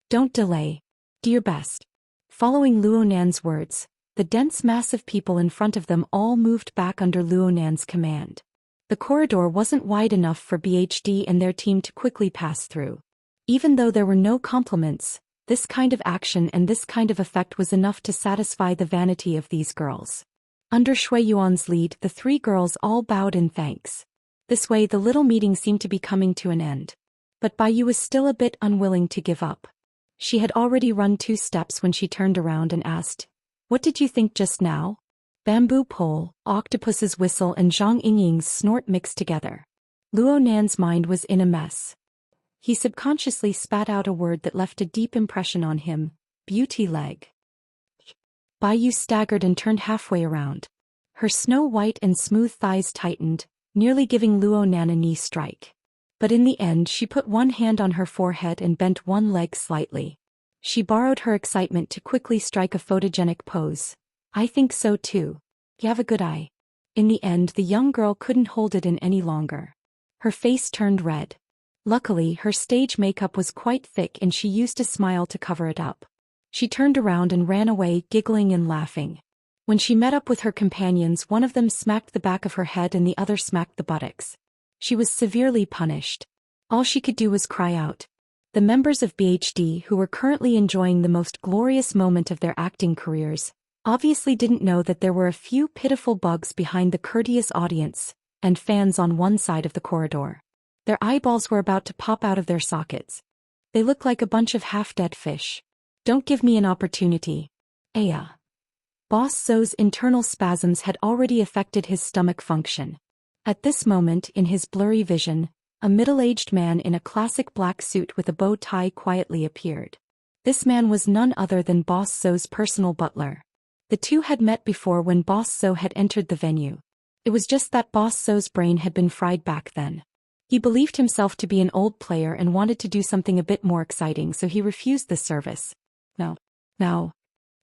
don't delay. Do your best. Following Luo Nan's words, the dense mass of people in front of them all moved back under Luo Nan's command. The corridor wasn't wide enough for BHD and their team to quickly pass through. Even though there were no compliments, this kind of action and this kind of effect was enough to satisfy the vanity of these girls. Under Shuiyuan's lead, the 3 girls all bowed in thanks. This way the little meeting seemed to be coming to an end. But Baiyu was still a bit unwilling to give up. She had already run 2 steps when she turned around and asked, "What did you think just now?" Bamboo Pole, Octopus's whistle and Zhang Yingying's snort mixed together. Luo Nan's mind was in a mess. He subconsciously spat out a word that left a deep impression on him: beauty leg. Baiyu staggered and turned halfway around. Her snow-white and smooth thighs tightened, nearly giving Luo Nan a knee strike. But in the end she put one hand on her forehead and bent one leg slightly. She borrowed her excitement to quickly strike a photogenic pose. "I think so too. You have a good eye." In the end the young girl couldn't hold it in any longer. Her face turned red. Luckily her stage makeup was quite thick and she used a smile to cover it up. She turned around and ran away, giggling and laughing. When she met up with her companions, one of them smacked the back of her head and the other smacked the buttocks. She was severely punished. All she could do was cry out. The members of BHD, who were currently enjoying the most glorious moment of their acting careers, obviously didn't know that there were a few pitiful bugs behind the courteous audience and fans on one side of the corridor. Their eyeballs were about to pop out of their sockets. They looked like a bunch of half-dead fish. "Don't give me an opportunity. Aya." Boss Zhou's internal spasms had already affected his stomach function. At this moment, in his blurry vision, a middle-aged man in a classic black suit with a bow tie quietly appeared. This man was none other than Boss Zhou's personal butler. The two had met before when Boss Zhou had entered the venue. It was just that Boss Zhou's brain had been fried back then. He believed himself to be an old player and wanted to do something a bit more exciting, so he refused the service. No.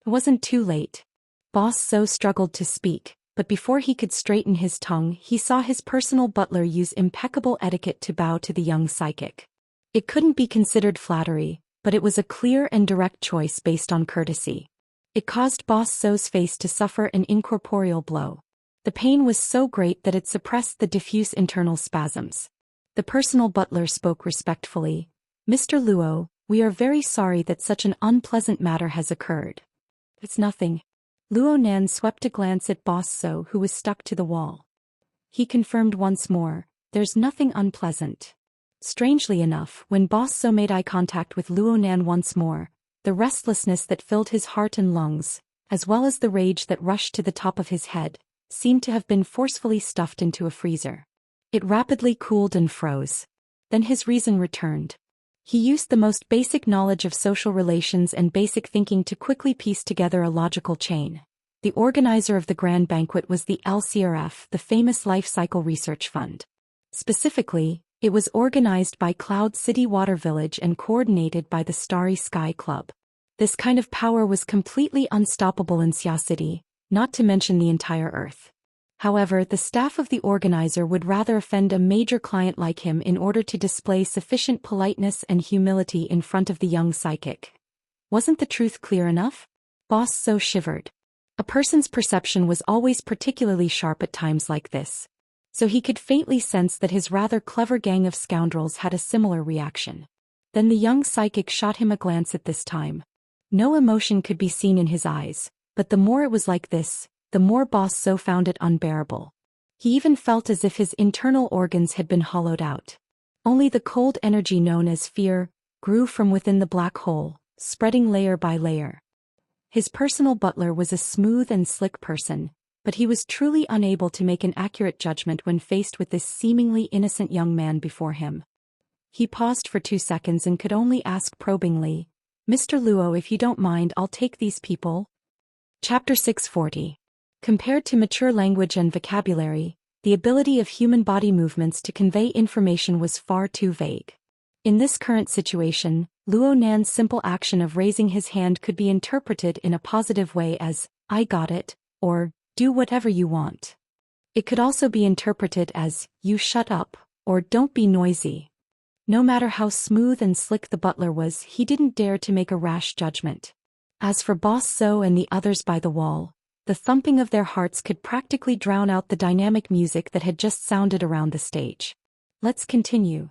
It wasn't too late. Boss Zhou struggled to speak, but before he could straighten his tongue, he saw his personal butler use impeccable etiquette to bow to the young psychic. It couldn't be considered flattery, but it was a clear and direct choice based on courtesy. It caused Boss Zhou's face to suffer an incorporeal blow. The pain was so great that it suppressed the diffuse internal spasms. The personal butler spoke respectfully. "Mr. Luo, we are very sorry that such an unpleasant matter has occurred." "It's nothing. Luo Nan swept a glance at Boss So, who was stuck to the wall. He confirmed once more, "There's nothing unpleasant." Strangely enough, when Boss So made eye contact with Luo Nan once more, the restlessness that filled his heart and lungs, as well as the rage that rushed to the top of his head, seemed to have been forcefully stuffed into a freezer. It rapidly cooled and froze. Then his reason returned. He used the most basic knowledge of social relations and basic thinking to quickly piece together a logical chain. The organizer of the grand banquet was the LCRF, the famous Life Cycle Research Fund. Specifically, it was organized by Cloud City Water Village and coordinated by the Starry Sky Club. This kind of power was completely unstoppable in Xia City, not to mention the entire Earth. However, the staff of the organizer would rather offend a major client like him in order to display sufficient politeness and humility in front of the young psychic. Wasn't the truth clear enough? Boss So shivered. A person's perception was always particularly sharp at times like this. So he could faintly sense that his rather clever gang of scoundrels had a similar reaction. Then the young psychic shot him a glance at this time. No emotion could be seen in his eyes, but the more it was like this, the more Boss So found it unbearable. He even felt as if his internal organs had been hollowed out. Only the cold energy known as fear grew from within the black hole, spreading layer by layer. His personal butler was a smooth and slick person, but he was truly unable to make an accurate judgment when faced with this seemingly innocent young man before him. He paused for 2 seconds and could only ask probingly, "Mr. Luo, if you don't mind, I'll take these people?" Chapter 640. Compared to mature language and vocabulary, the ability of human body movements to convey information was far too vague. In this current situation, Luo Nan's simple action of raising his hand could be interpreted in a positive way as, "I got it," or, "Do whatever you want." It could also be interpreted as, "You shut up," or "Don't be noisy." No matter how smooth and slick the butler was, he didn't dare to make a rash judgment. As for Boss So and the others by the wall, the thumping of their hearts could practically drown out the dynamic music that had just sounded around the stage. "Let's continue."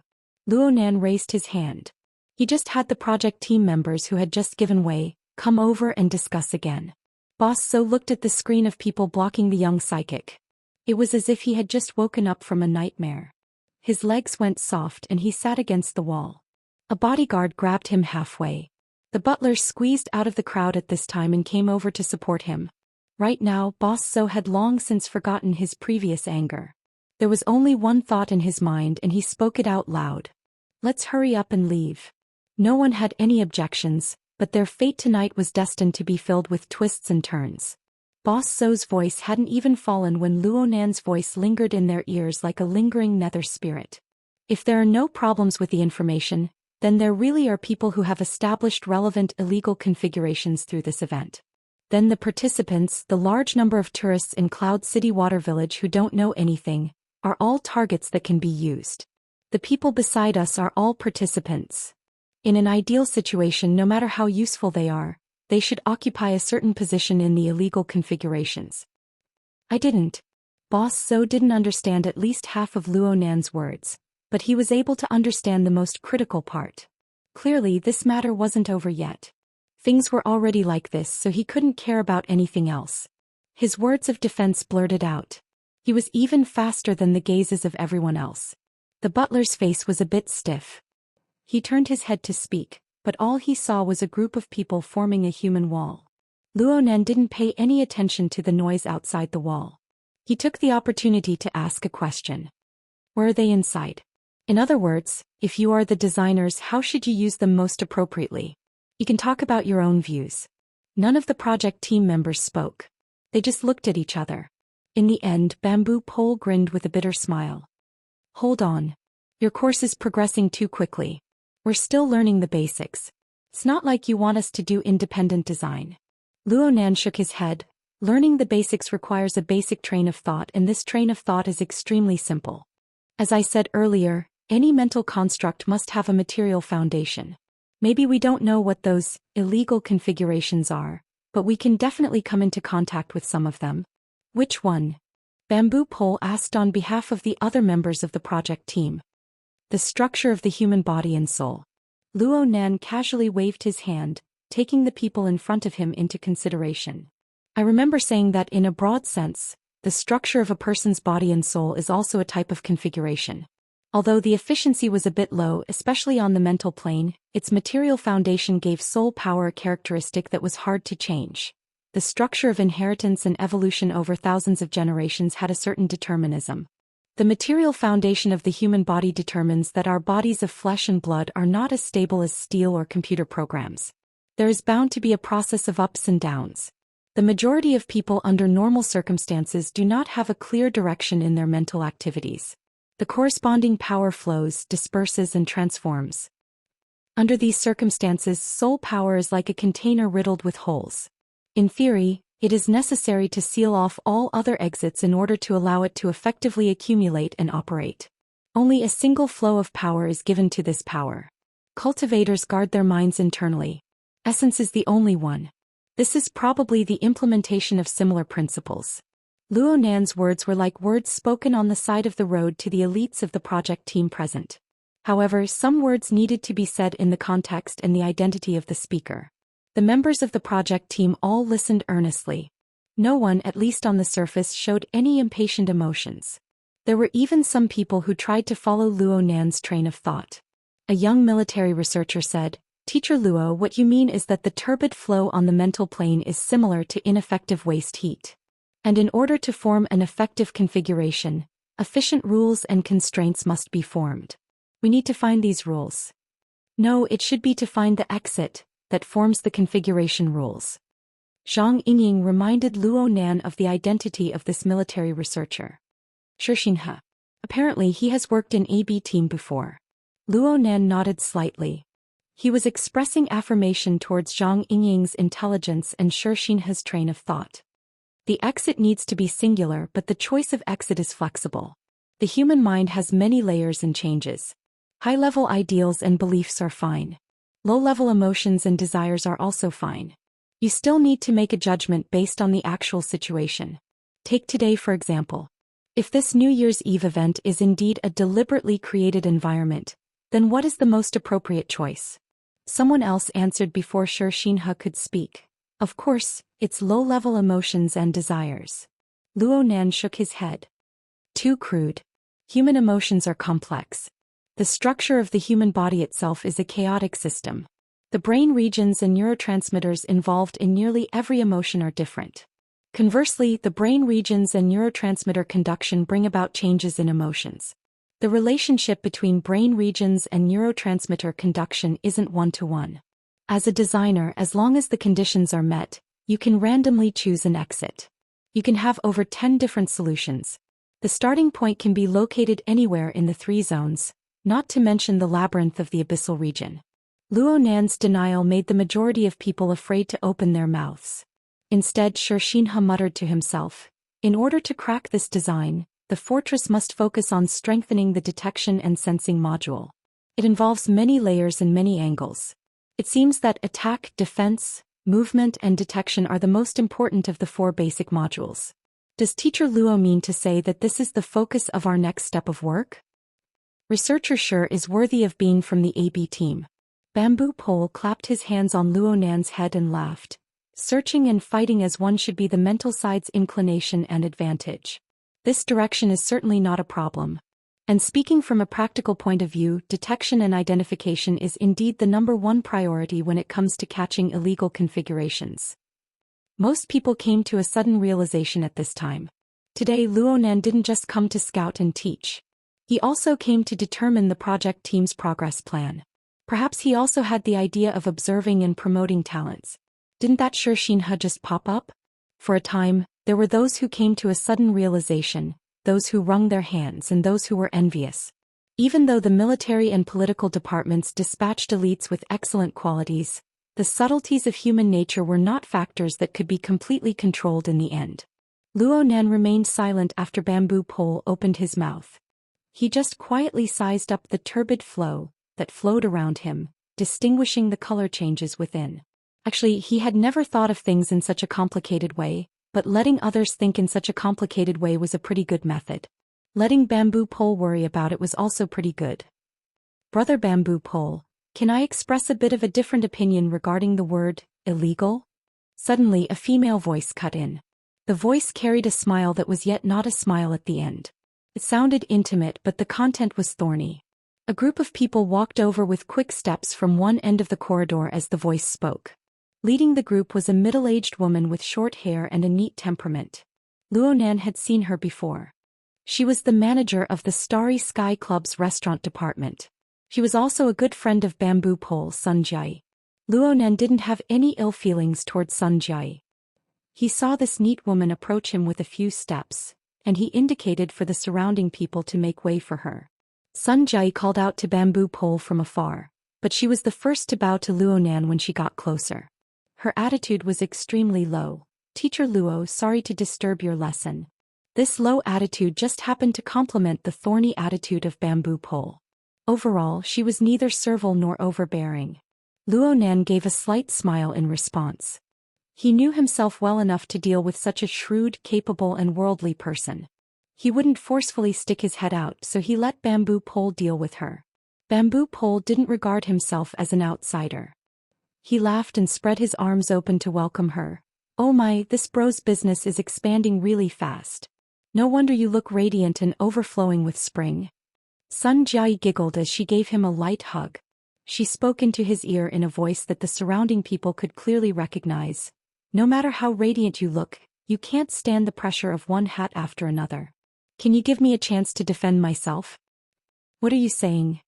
Luo Nan raised his hand. He just had the project team members who had just given way come over and discuss again. Boss So looked at the screen of people blocking the young psychic. It was as if he had just woken up from a nightmare. His legs went soft and he sat against the wall. A bodyguard grabbed him halfway. The butler squeezed out of the crowd at this time and came over to support him. Right now, Boss So had long since forgotten his previous anger. There was only one thought in his mind and he spoke it out loud. "Let's hurry up and leave." No one had any objections, but their fate tonight was destined to be filled with twists and turns. Boss So's voice hadn't even fallen when Luo Nan's voice lingered in their ears like a lingering nether spirit. "If there are no problems with the information, then there really are people who have established relevant illegal configurations through this event. Then the participants, the large number of tourists in Cloud City Water Village who don't know anything, are all targets that can be used. The people beside us are all participants. In an ideal situation, no matter how useful they should occupy a certain position in the illegal configurations." I didn't. Boss So didn't understand at least half of Luo Nan's words, but he was able to understand the most critical part. Clearly, this matter wasn't over yet. Things were already like this, so he couldn't care about anything else. His words of defense blurted out. He was even faster than the gazes of everyone else. The butler's face was a bit stiff. He turned his head to speak, but all he saw was a group of people forming a human wall. Luo Nan didn't pay any attention to the noise outside the wall. He took the opportunity to ask a question. "Where are they inside? In other words, if you are the designers, how should you use them most appropriately? You can talk about your own views." None of the project team members spoke. They just looked at each other. In the end, Bamboo Pole grinned with a bitter smile. "Hold on. Your course is progressing too quickly. We're still learning the basics. It's not like you want us to do independent design." Luo Nan shook his head. "Learning the basics requires a basic train of thought, and this train of thought is extremely simple. As I said earlier, any mental construct must have a material foundation. Maybe we don't know what those illegal configurations are, but we can definitely come into contact with some of them." "Which one?" Bamboo Pole asked on behalf of the other members of the project team. "The structure of the human body and soul." Luo Nan casually waved his hand, taking the people in front of him into consideration. I remember saying that in a broad sense, the structure of a person's body and soul is also a type of configuration. Although the efficiency was a bit low, especially on the mental plane, its material foundation gave soul power a characteristic that was hard to change. The structure of inheritance and evolution over thousands of generations had a certain determinism. The material foundation of the human body determines that our bodies of flesh and blood are not as stable as steel or computer programs. There is bound to be a process of ups and downs. The majority of people under normal circumstances do not have a clear direction in their mental activities. The corresponding power flows, disperses, and transforms. Under these circumstances, soul power is like a container riddled with holes. In theory, it is necessary to seal off all other exits in order to allow it to effectively accumulate and operate. Only a single flow of power is given to this power. Cultivators guard their minds internally. Essence is the only one. This is probably the implementation of similar principles. Luo Nan's words were like words spoken on the side of the road to the elites of the project team present. However, some words needed to be said in the context and the identity of the speaker. The members of the project team all listened earnestly. No one, at least on the surface, showed any impatient emotions. There were even some people who tried to follow Luo Nan's train of thought. A young military researcher said, "Teacher Luo, what you mean is that the turbid flow on the mental plane is similar to ineffective waste heat. And in order to form an effective configuration, efficient rules and constraints must be formed. We need to find these rules." No, it should be to find the exit that forms the configuration rules. Zhang Yingying reminded Luo Nan of the identity of this military researcher. Xianxia. Apparently he has worked in AB team before. Luo Nan nodded slightly. He was expressing affirmation towards Zhang Yingying's intelligence and Xianxia's train of thought. The exit needs to be singular, but the choice of exit is flexible. The human mind has many layers and changes. High-level ideals and beliefs are fine. Low-level emotions and desires are also fine. You still need to make a judgment based on the actual situation. Take today for example. If this New Year's Eve event is indeed a deliberately created environment, then what is the most appropriate choice? Someone else answered before Xianxia could speak. Of course, it's low-level emotions and desires. Luo Nan shook his head. Too crude. Human emotions are complex. The structure of the human body itself is a chaotic system. The brain regions and neurotransmitters involved in nearly every emotion are different. Conversely, the brain regions and neurotransmitter conduction bring about changes in emotions. The relationship between brain regions and neurotransmitter conduction isn't one-to-one. As a designer, as long as the conditions are met, you can randomly choose an exit. You can have over 10 different solutions. The starting point can be located anywhere in the 3 zones, not to mention the labyrinth of the abyssal region. Luo Nan's denial made the majority of people afraid to open their mouths. Instead, Xianxia muttered to himself, "In order to crack this design, the fortress must focus on strengthening the detection and sensing module. It involves many layers and many angles. It seems that attack, defense, movement, and detection are the most important of the 4 basic modules. Does Teacher Luo mean to say that this is the focus of our next step of work? Researcher sure is worthy of being from the AB team." Bamboo Pole clapped his hands on Luo Nan's head and laughed, searching and fighting as one should be the mental side's inclination and advantage. This direction is certainly not a problem. And speaking from a practical point of view, detection and identification is indeed the #1 priority when it comes to catching illegal configurations. Most people came to a sudden realization at this time. Today Luo Nan didn't just come to scout and teach. He also came to determine the project team's progress plan. Perhaps he also had the idea of observing and promoting talents. Didn't that Xianxia just pop up? For a time, there were those who came to a sudden realization, those who wrung their hands and those who were envious. Even though the military and political departments dispatched elites with excellent qualities, the subtleties of human nature were not factors that could be completely controlled in the end. Luo Nan remained silent after Bamboo Pole opened his mouth. He just quietly sized up the turbid flow that flowed around him, distinguishing the color changes within. Actually, he had never thought of things in such a complicated way, but letting others think in such a complicated way was a pretty good method. Letting Bamboo Pole worry about it was also pretty good. Brother Bamboo Pole, can I express a bit of a different opinion regarding the word illegal? Suddenly a female voice cut in. The voice carried a smile that was yet not a smile at the end. It sounded intimate, but the content was thorny. A group of people walked over with quick steps from one end of the corridor as the voice spoke. Leading the group was a middle-aged woman with short hair and a neat temperament. Luonan had seen her before. She was the manager of the Starry Sky Club's restaurant department. She was also a good friend of bamboo pole Sun Jai. Luonan didn't have any ill feelings toward Sun Jai. He saw this neat woman approach him with a few steps, and he indicated for the surrounding people to make way for her. Sun Jai called out to bamboo pole from afar, but she was the first to bow to Luonan when she got closer. Her attitude was extremely low. "Teacher Luo, sorry to disturb your lesson." This low attitude just happened to complement the thorny attitude of bamboo pole. Overall, she was neither servile nor overbearing. Luonan gave a slight smile in response. He knew himself well enough to deal with such a shrewd, capable and worldly person. He wouldn't forcefully stick his head out, so he let bamboo pole deal with her. Bamboo pole didn't regard himself as an outsider. He laughed and spread his arms open to welcome her. "Oh my, this bro's business is expanding really fast. No wonder you look radiant and overflowing with spring." Sun Jai giggled as she gave him a light hug. She spoke into his ear in a voice that the surrounding people could clearly recognize. "No matter how radiant you look, you can't stand the pressure of one hat after another. Can you give me a chance to defend myself?" "What are you saying?"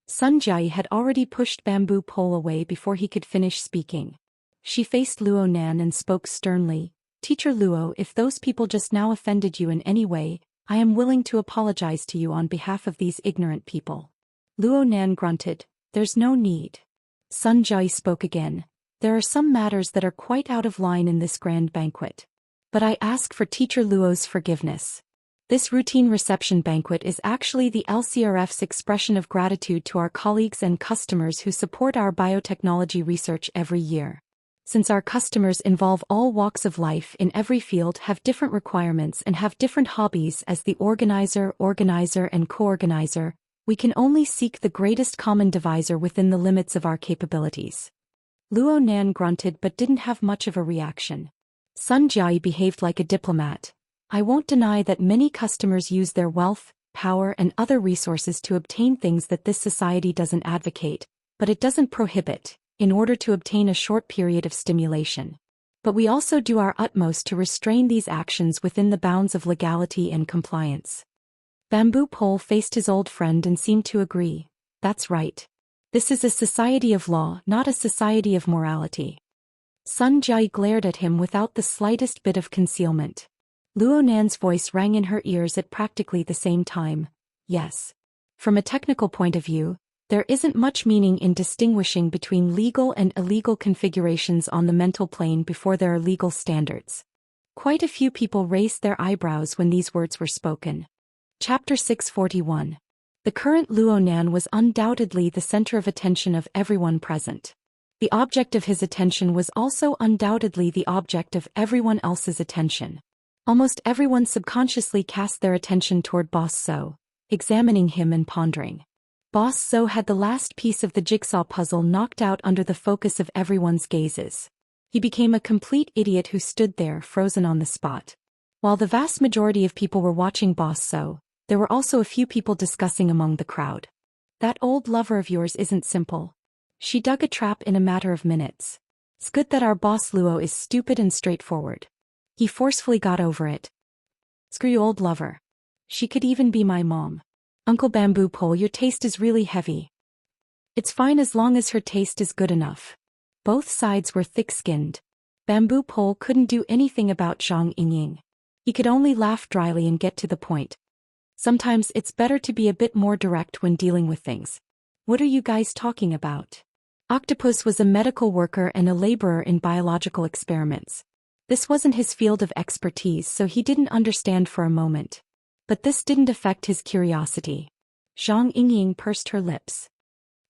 Sun Jai had already pushed bamboo pole away before he could finish speaking. She faced Luonan and spoke sternly. "Teacher Luo, if those people just now offended you in any way, I am willing to apologize to you on behalf of these ignorant people." Luonan grunted. "There's no need." Sun Jai spoke again. "There are some matters that are quite out of line in this grand banquet. But I ask for Teacher Luo's forgiveness. This routine reception banquet is actually the LCRF's expression of gratitude to our colleagues and customers who support our biotechnology research every year. Since our customers involve all walks of life in every field, have different requirements and have different hobbies, as the organizer, and co-organizer, we can only seek the greatest common divisor within the limits of our capabilities." Luonan grunted but didn't have much of a reaction. Sun Jai behaved like a diplomat. "I won't deny that many customers use their wealth, power and other resources to obtain things that this society doesn't advocate, but it doesn't prohibit, in order to obtain a short period of stimulation. But we also do our utmost to restrain these actions within the bounds of legality and compliance." Bamboo pole faced his old friend and seemed to agree. "That's right. This is a society of law, not a society of morality." Sun Jai glared at him without the slightest bit of concealment. Luonan's voice rang in her ears at practically the same time. "Yes. From a technical point of view, there isn't much meaning in distinguishing between legal and illegal configurations on the mental plane before there are legal standards." Quite a few people raised their eyebrows when these words were spoken. Chapter 641. The current Luonan was undoubtedly the center of attention of everyone present. The object of his attention was also undoubtedly the object of everyone else's attention. Almost everyone subconsciously cast their attention toward Boss Zhou, examining him and pondering. Boss Zhou had the last piece of the jigsaw puzzle knocked out under the focus of everyone's gazes. He became a complete idiot who stood there frozen on the spot. While the vast majority of people were watching Boss Zhou, there were also a few people discussing among the crowd. "That old lover of yours isn't simple. She dug a trap in a matter of minutes. It's good that our boss Luo is stupid and straightforward. He forcefully got over it. Screw you, old lover. She could even be my mom. Uncle Bamboo Pole, your taste is really heavy." "It's fine as long as her taste is good enough." Both sides were thick-skinned. Bamboo Pole couldn't do anything about Zhang Yingying. He could only laugh dryly and get to the point. "Sometimes it's better to be a bit more direct when dealing with things. What are you guys talking about?" Octopus was a medical worker and a laborer in biological experiments. This wasn't his field of expertise, so he didn't understand for a moment. But this didn't affect his curiosity. Zhang Yingying pursed her lips.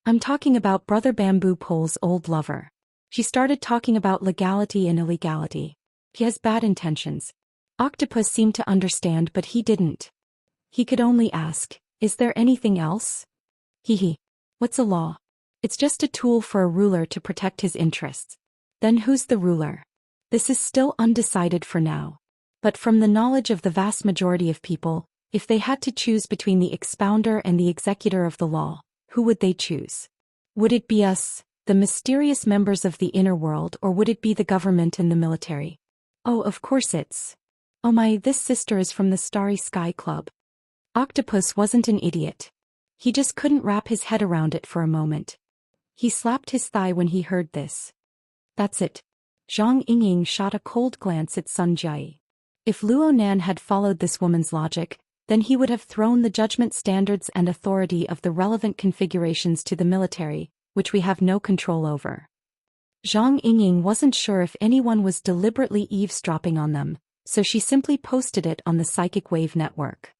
"I'm talking about Brother Bamboo Pole's old lover. She started talking about legality and illegality. He has bad intentions." Octopus seemed to understand, but he didn't. He could only ask, "Is there anything else?" Hee. What's a law? It's just a tool for a ruler to protect his interests." "Then who's the ruler?" This is still undecided for now. But from the knowledge of the vast majority of people, if they had to choose between the expounder and the executor of the law, who would they choose? Would it be us, the mysterious members of the inner world, or would it be the government and the military? Oh, of course it's. Oh my, this sister is from the Starry Sky Club. Octopus wasn't an idiot. He just couldn't wrap his head around it for a moment. He slapped his thigh when he heard this. That's it. Zhang Yingying shot a cold glance at Sun Jiayi. If Luo Nan had followed this woman's logic, then he would have thrown the judgment standards and authority of the relevant configurations to the military, which we have no control over. Zhang Yingying wasn't sure if anyone was deliberately eavesdropping on them, so she simply posted it on the psychic wave network.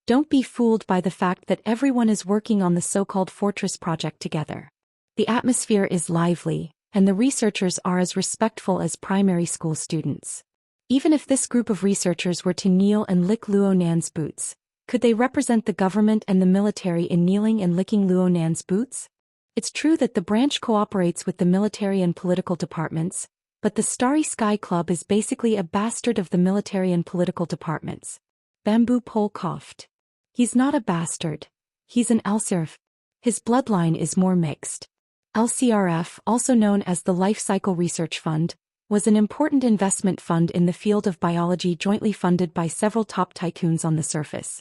Don't be fooled by the fact that everyone is working on the so-called fortress project together. The atmosphere is lively, and the researchers are as respectful as primary school students. Even if this group of researchers were to kneel and lick Luo Nan's boots, could they represent the government and the military in kneeling and licking Luo Nan's boots? It's true that the branch cooperates with the military and political departments, but the Starry Sky Club is basically a bastard of the military and political departments. Bamboo Pole coughed. He's not a bastard. He's an LCRF. His bloodline is more mixed. LCRF, also known as the Life Cycle Research Fund, was an important investment fund in the field of biology jointly funded by several top tycoons on the surface.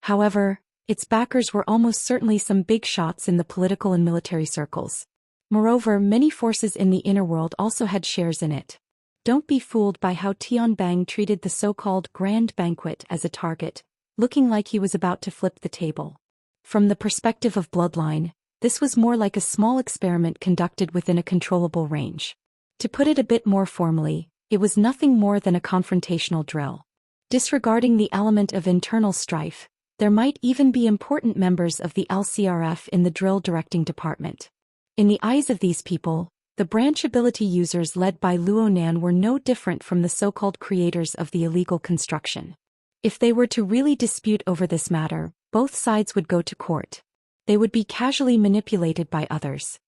However, its backers were almost certainly some big shots in the political and military circles. Moreover, many forces in the inner world also had shares in it. Don't be fooled by how Tianbang treated the so-called Grand Banquet as a target, looking like he was about to flip the table. From the perspective of bloodline, this was more like a small experiment conducted within a controllable range. To put it a bit more formally, it was nothing more than a confrontational drill. Disregarding the element of internal strife, there might even be important members of the LCRF in the drill directing department. In the eyes of these people, the branch ability users led by Luo Nan were no different from the so-called creators of the illegal construction. If they were to really dispute over this matter, both sides would go to court. They would be casually manipulated by others.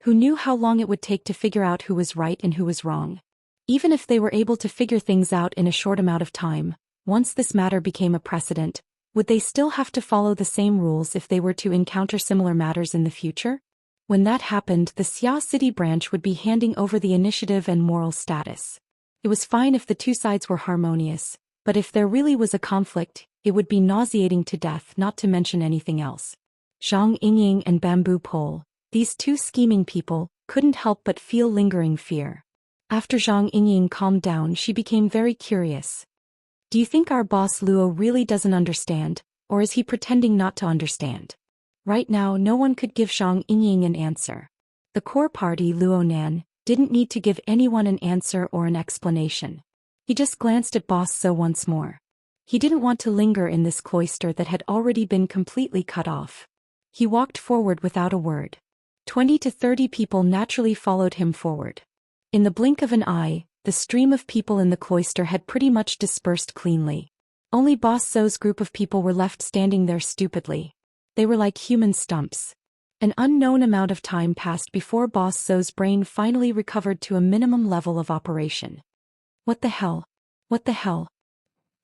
Who knew how long it would take to figure out who was right and who was wrong? Even if they were able to figure things out in a short amount of time, once this matter became a precedent, would they still have to follow the same rules if they were to encounter similar matters in the future? When that happened, the Xia City branch would be handing over the initiative and moral status. It was fine if the two sides were harmonious, but if there really was a conflict, it would be nauseating to death, not to mention anything else. Zhang Yingying and Bamboo Pole, these two scheming people, couldn't help but feel lingering fear. After Zhang Yingying calmed down, she became very curious. Do you think our boss Luo really doesn't understand, or is he pretending not to understand? Right now, no one could give Zhang Yingying an answer. The core party, Luo Nan, didn't need to give anyone an answer or an explanation. He just glanced at Boss Zhou once more. He didn't want to linger in this cloister that had already been completely cut off. He walked forward without a word. 20 to 30 people naturally followed him forward. In the blink of an eye, the stream of people in the cloister had pretty much dispersed cleanly. Only Boss Zhou's group of people were left standing there stupidly. They were like human stumps. An unknown amount of time passed before Boss Zhou's brain finally recovered to a minimum level of operation. What the hell? What the hell?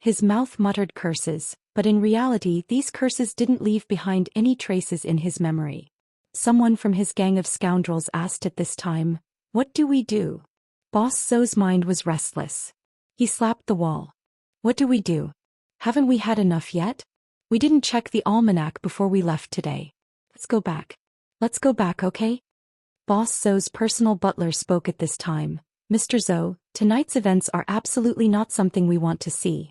His mouth muttered curses, but in reality these curses didn't leave behind any traces in his memory. Someone from his gang of scoundrels asked at this time, "What do we do?" Boss Zhou's mind was restless. He slapped the wall. "What do we do? Haven't we had enough yet? We didn't check the almanac before we left today. Let's go back. Let's go back, okay?" Boss Zhou's personal butler spoke at this time. "Mr. Zhou, tonight's events are absolutely not something we want to see."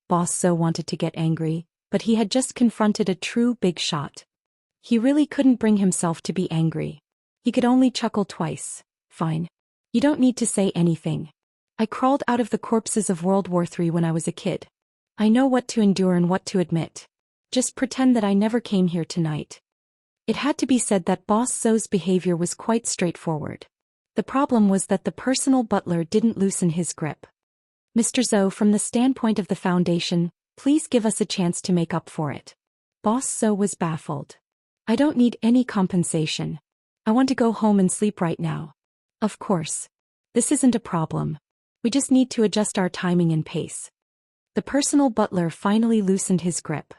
Boss Zhou wanted to get angry, but he had just confronted a true big shot. He really couldn't bring himself to be angry. He could only chuckle twice. "Fine. You don't need to say anything. I crawled out of the corpses of World War III when I was a kid. I know what to endure and what to admit. Just pretend that I never came here tonight." It had to be said that Boss Zhou's behavior was quite straightforward. The problem was that the personal butler didn't loosen his grip. "Mr. Zhou, from the standpoint of the Foundation, please give us a chance to make up for it." Boss Zhou was baffled. "I don't need any compensation. I want to go home and sleep right now." "Of course. This isn't a problem. We just need to adjust our timing and pace. The personal butler finally loosened his grip.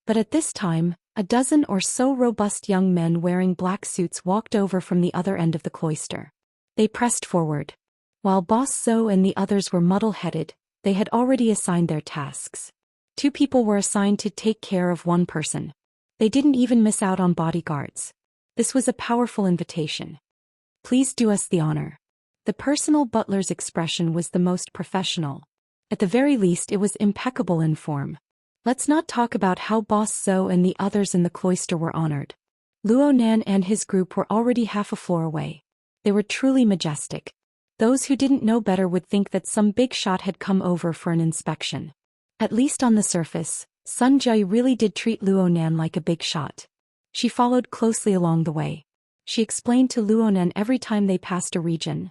But at this time, a dozen or so robust young men wearing black suits walked over from the other end of the cloister. They pressed forward. While Boss Zhou and the others were muddle-headed, they had already assigned their tasks. 2 people were assigned to take care of 1 person. They didn't even miss out on bodyguards. This was a powerful invitation. Please do us the honor. The personal butler's expression was the most professional. At the very least, it was impeccable in form. Let's not talk about how Boss Zhou and the others in the cloister were honored. Luo Nan and his group were already half a floor away. They were truly majestic. Those who didn't know better would think that some big shot had come over for an inspection. At least on the surface, Sun Jai really did treat Luo Nan like a big shot. She followed closely along the way. She explained to Luo Nan every time they passed a region.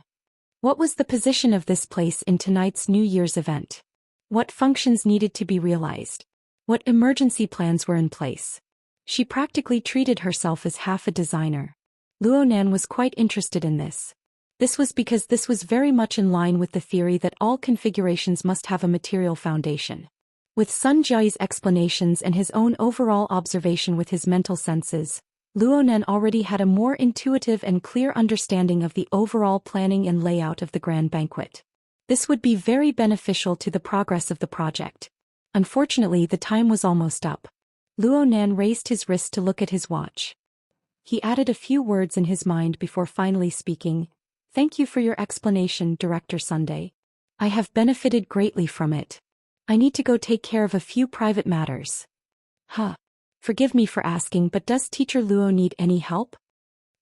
What was the position of this place in tonight's New Year's event? What functions needed to be realized? What emergency plans were in place? She practically treated herself as half a designer. Luo Nan was quite interested in this. This was because this was very much in line with the theory that all configurations must have a material foundation. With Sun Jia's explanations and his own overall observation with his mental senses, Luo Nan already had a more intuitive and clear understanding of the overall planning and layout of the grand banquet. This would be very beneficial to the progress of the project. Unfortunately, the time was almost up. Luo Nan raised his wrist to look at his watch. He added a few words in his mind before finally speaking. Thank you for your explanation, Director Sunday. I have benefited greatly from it. I need to go take care of a few private matters. Forgive me for asking, but does Teacher Luo need any help?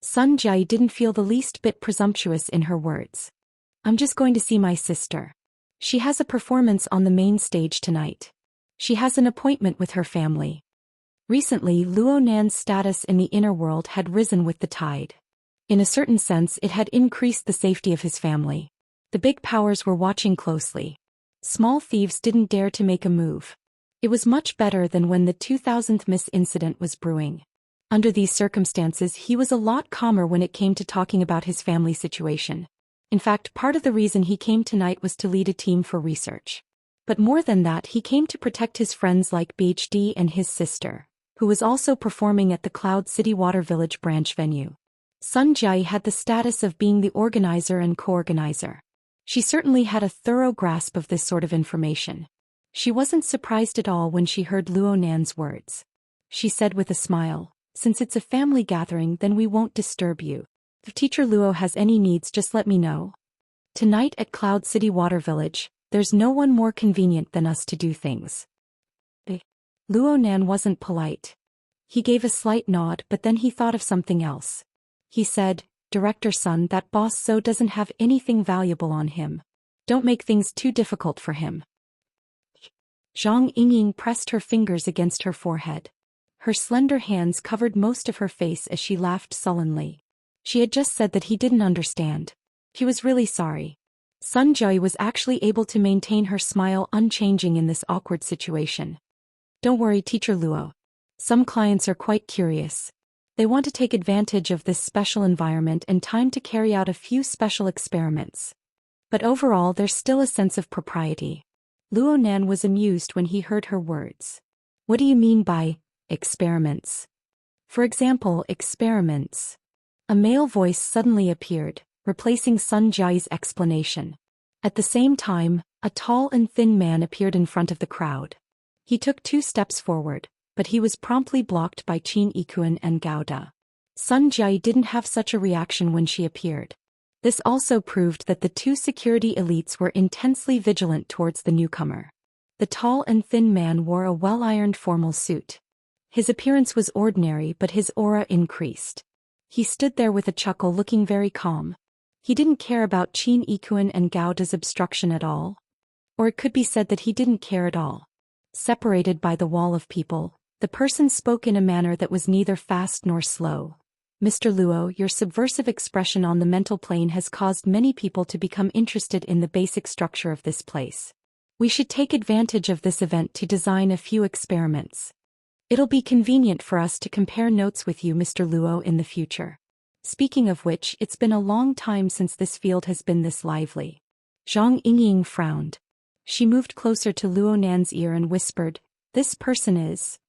Sun Jai didn't feel the least bit presumptuous in her words. I'm just going to see my sister. She has a performance on the main stage tonight. She has an appointment with her family. Recently, Luo Nan's status in the inner world had risen with the tide. In a certain sense, it had increased the safety of his family. The big powers were watching closely. Small thieves didn't dare to make a move. It was much better than when the 2000th Miss incident was brewing. Under these circumstances, he was a lot calmer when it came to talking about his family situation. In fact, part of the reason he came tonight was to lead a team for research. But more than that, he came to protect his friends like BHD and his sister, who was also performing at the Cloud City Water Village branch venue. Sun Jai had the status of being the organizer and co-organizer. She certainly had a thorough grasp of this sort of information. She wasn't surprised at all when she heard Luo Nan's words. She said with a smile, "Since it's a family gathering, then we won't disturb you. If Teacher Luo has any needs, just let me know. Tonight at Cloud City Water Village, there's no one more convenient than us to do things." Luo Nan wasn't polite. He gave a slight nod, but then he thought of something else. He said, "Director Sun, that Boss Zhou doesn't have anything valuable on him. Don't make things too difficult for him." Zhang Yingying pressed her fingers against her forehead. Her slender hands covered most of her face as she laughed sullenly. She had just said that he didn't understand. He was really sorry. Sun Jai was actually able to maintain her smile unchanging in this awkward situation. "Don't worry, Teacher Luo. Some clients are quite curious. They want to take advantage of this special environment and time to carry out a few special experiments. But overall, there's still a sense of propriety." Luo Nan was amused when he heard her words. "What do you mean by experiments?" "For example, experiments." A male voice suddenly appeared, replacing Sun Jai's explanation. At the same time, a tall and thin man appeared in front of the crowd. He took 2 steps forward, but he was promptly blocked by Qin Yikuan and Gao Da. Sun Jai didn't have such a reaction when she appeared. This also proved that the 2 security elites were intensely vigilant towards the newcomer. The tall and thin man wore a well-ironed formal suit. His appearance was ordinary, but his aura increased. He stood there with a chuckle, looking very calm. He didn't care about Qin Yikuan and Gao Da's obstruction at all. Or it could be said that he didn't care at all. Separated by the wall of people, the person spoke in a manner that was neither fast nor slow. "Mr. Luo, your subversive expression on the mental plane has caused many people to become interested in the basic structure of this place. We should take advantage of this event to design a few experiments. It'll be convenient for us to compare notes with you, Mr. Luo, in the future. Speaking of which, it's been a long time since this field has been this lively." Zhang Yingying frowned. She moved closer to Luonan's ear and whispered, "This person is